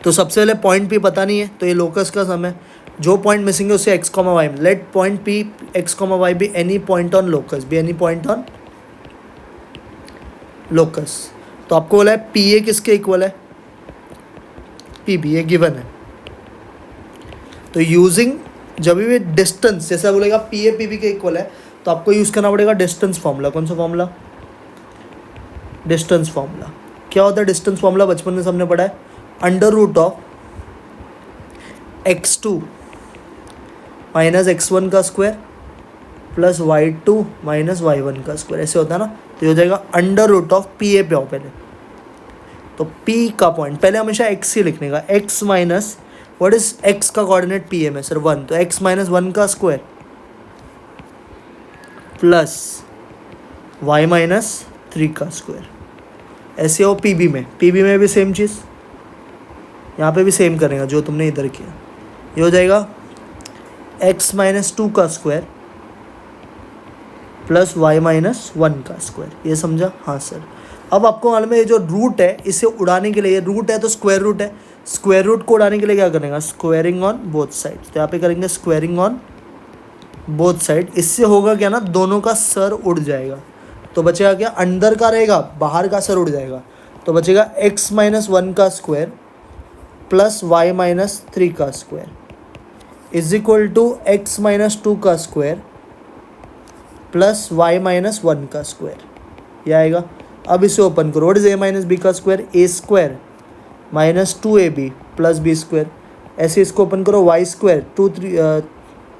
तो सबसे पहले पॉइंट पी पता नहीं है तो ये लोकस का सम है। जो पॉइंट मिसिंग है उसे x, y में, let point P x, y be any point on locus, be any point on locus. तो आपको बोला है पी ए किसके इक्वल है, पी बी, ये गिवन है। तो यूजिंग जब भी डिस्टेंस, जैसा बोलेगा पी ए पी बी के इक्वल है तो आपको यूज़ करना पड़ेगा डिस्टेंस फार्मूला। कौन सा फार्मूला, डिस्टेंस फार्मूला। क्या होता है डिस्टेंस फार्मूला, बचपन में सबने पढ़ा है, under root of x2 minus x1 का square plus y2 minus y1 का स्क्वायर, ऐसे होता है ना। तो ये हो जाएगा under root of P A पे आओ पहले, तो p का पॉइंट पहले हमेशा x ही लिखने का, x minus what is x का कोऑर्डिनेट पी ए में सर 1, तो x माइनस 1 का स्क्वायर प्लस y माइनस 3 का स्क्वायर, ऐसे हो पी बी में भी सेम चीज़, यहाँ पे भी सेम करेगा जो तुमने इधर किया। ये हो जाएगा x माइनस 2 का स्क्वायर प्लस y माइनस 1 का स्क्वायर, ये समझा? हाँ सर। अब आपको मालूम है ये जो रूट है इसे उड़ाने के लिए, ये रूट है तो स्क्वायर रूट है, स्क्वायर रूट को उड़ाने के लिए क्या करेंगे, स्क्वायरिंग ऑन बोथ साइड्स। तो यहाँ पे करेंगे स्क्वायरिंग ऑन बोथ साइड। इससे होगा क्या ना, दोनों का सर उड़ जाएगा, तो बचेगा क्या, अंदर का रहेगा, बाहर का सर उड़ जाएगा, तो बचेगा x माइनस 1 का स्क्वायर प्लस y माइनस 3 का square is equal to x minus 2 का स्क्वायर प्लस y माइनस 1 का स्क्वायर, ये आएगा। अब इसे ओपन करो, what is a minus b का square, a square minus 2ab plus b square, ऐसे इसको ओपन करो, y स्क्वायर 2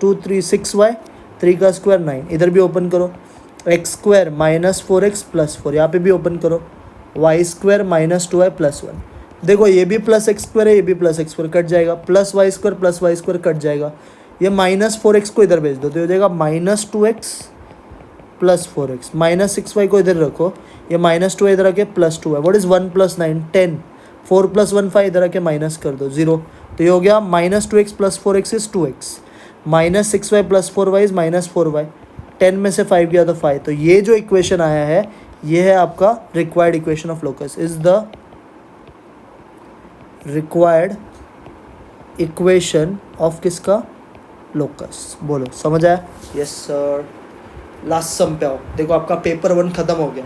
3 6y 3 का स्क्वायर 9, इधर भी ओपन करो, x square minus 4x plus 4, यहाँ पे भी ओपन करो, y square minus 2y plus 1। देखो ये भी प्लस एक्स स्क्वायर है, ये भी प्लस एक्स स्क्वायर, कट जाएगा, प्लस वाई स्क्वायर कट जाएगा, ये माइनस 4x को इधर भेज दो, तो हो जाएगा minus 2x plus 4x, minus 6y को इधर रखो, ये माइनस 2 इधर आके plus 2y, what is 1 plus 9 10, 4 plus 1 5, इधर आके माइनस कर दो 0, तो ये हो गया minus 2x plus 4x is 2x, minus 6y plus 4y is minus 4y, 10 में से 5 गया तो 5, तो ये जो इक्वेशन आया है ये है आपका required equation of locus, is the required equation of किसका, लोकस। बोलो समझ आया, यस सर। लास्ट सम पे आओ, देखो आपका पेपर 1 खत्म हो गया,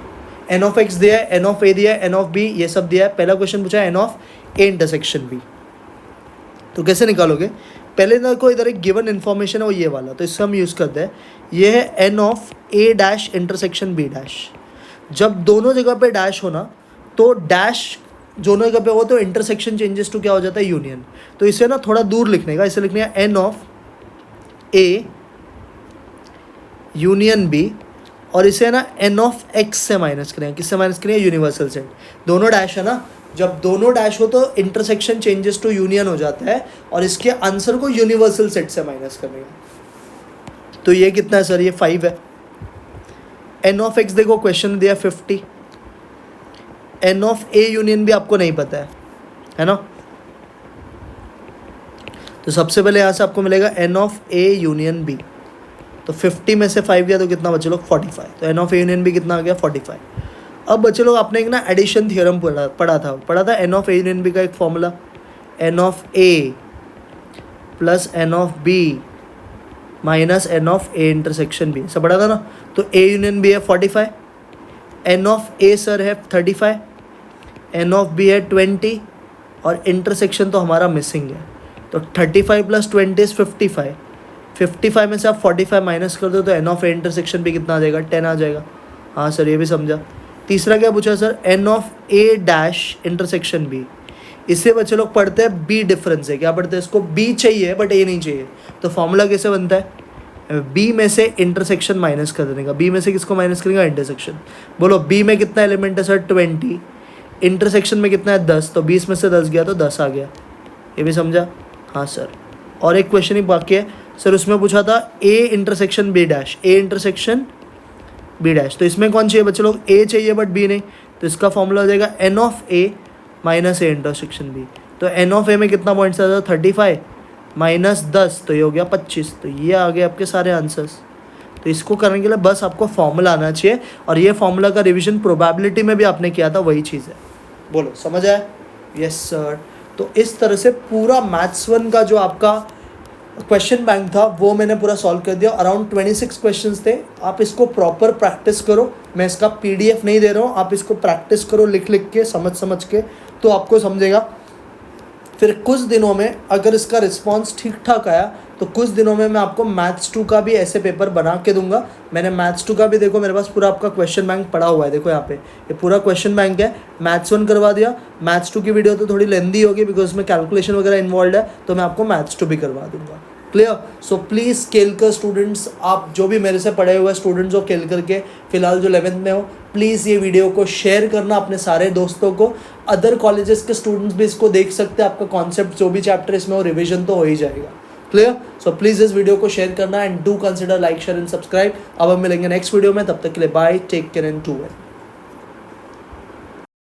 एन ऑफ एक्स दिया है, एन ऑफ ए दिया है, एन ऑफ बी, ये सब दिया है। पहला क्वेश्चन पूछा है n of A intersection B, तो कैसे निकालोगे, पहले देखो इधर एक गिवन इन्फॉर्मेशन है वो ये वाला, तो इसका हम यूज़ करते हैं, ये है n of A dash intersection B dash. जब दोनों जगह पे डैश हो ना, तो डैश दोनों जगह पे हो तो इंटरसेक्शन चेंजेस टू क्या हो जाता है, यूनियन। तो इसे ना थोड़ा दूर लिखने का, इसे लिखने का n of A union B, और इसे ना एन ऑफ एक्स से माइनस करें, किससे माइनस करें, यूनिवर्सल सेट, दोनों डैश है ना, जब दोनों डैश हो तो इंटरसेक्शन चेंजेस टू यूनियन हो जाता है, और इसके आंसर को यूनिवर्सल सेट से माइनस करने का। तो ये कितना है सर, ये 5 है। एन ऑफ एक्स देखो क्वेश्चन दिया 50, एन ऑफ ए यूनियन भी आपको नहीं पता है ना, तो सबसे पहले यहाँ से आपको मिलेगा n of A union B, तो 50 में से 5 गया तो कितना बचे लोग, 45, तो n of A union B कितना आ गया, 45। अब बच्चे लोग आपने एक ना एडिशन थियोरम पढ़ा था n of A union B का एक formula, n of A plus n of B minus n of A intersection B, सब पढ़ा था ना। तो ए यूनियन बी है 45, एन ऑफ ए सर है 35, एन ऑफ बी है 20, और इंटरसेक्शन तो हमारा मिसिंग है, तो 35 प्लस 20 इज 55, 55 में से आप 45 माइनस कर दो तो एन ऑफ ए इंटरसेक्शन भी कितना आ जाएगा, 10 आ जाएगा। हाँ सर ये भी समझा। तीसरा क्या पूछा sir, n of A dash intersection B, इससे बच्चे लोग पढ़ते हैं बी डिफरेंस है, क्या पढ़ते हैं, इसको बी चाहिए बट ए नहीं चाहिए, तो फॉर्मूला कैसे बनता है, बी में से इंटरसेक्शन माइनस कर देने का, बी में से किसको माइनस करेंगे, इंटरसेक्शन। बोलो बी में कितना एलिमेंट है सर, 20, इंटरसेक्शन में कितना है 10, तो 20 में से 10 गया तो 10 आ गया, ये भी समझा। हाँ सर, और एक क्वेश्चन ही बाकी है सर, उसमें पूछा था A intersection B dash, A intersection B dash, तो इसमें कौन चाहिए बच्चे लोग, ए चाहिए बट बी नहीं, तो इसका फॉर्मूला हो जाएगा n of A minus A intersection B, तो एन ऑफ ए में कितना पॉइंट्स आता है, 35 माइनस 10, तो ये हो गया 25, तो ये आ गए आपके सारे आंसर्स। तो इसको करने के लिए बस आपको फॉर्मूला आना चाहिए, और ये फॉर्मूला का रिवीजन प्रोबेबिलिटी में भी आपने किया था, वही चीज़ है। बोलो समझ आया, यस सर। तो इस तरह से पूरा मैथ्स 1 का जो आपका क्वेश्चन बैंक था वो मैंने पूरा सॉल्व कर दिया। अराउंड 26 क्वेश्चंस थे, आप इसको प्रॉपर प्रैक्टिस करो, मैं इसका पीडीएफ नहीं दे रहा हूँ, आप इसको प्रैक्टिस करो लिख लिख के, समझ के, तो आपको समझेगा। फिर कुछ दिनों में अगर इसका रिस्पांस ठीक ठाक आया तो कुछ दिनों में मैं आपको मैथ्स 2 का भी ऐसे पेपर बना के दूंगा। मैंने मैथ्स 2 का भी, देखो मेरे पास पूरा आपका क्वेश्चन बैंक पड़ा हुआ है, देखो यहाँ पे ये पूरा क्वेश्चन बैंक है। मैथ्स 1 करवा दिया, मैथ्स 2 की वीडियो तो थोड़ी लेंदी होगी बिकॉज उसमें कैलकुलेशन वगैरह इन्वॉल्व है, तो मैं आपको मैथ्स 2 भी करवा दूंगा। Clear. So please Kelkar students, आप जो भी मेरे से पढ़े हुए स्टूडेंट्स हो केलकर के, फिलहाल जो 11th में हो, प्लीज़ ये वीडियो को शेयर करना अपने सारे दोस्तों को। अदर कॉलेजेस के स्टूडेंट्स भी इसको देख सकते हैं, आपका कॉन्सेप्ट जो भी चैप्टर इसमें हो रिविजन तो हो ही जाएगा। क्लियर। सो प्लीज़ इस वीडियो को शेयर करना and do consider like share and subscribe. अब हम मिलेंगे नेक्स्ट वीडियो में, तब तक के लिए bye, take care and do well.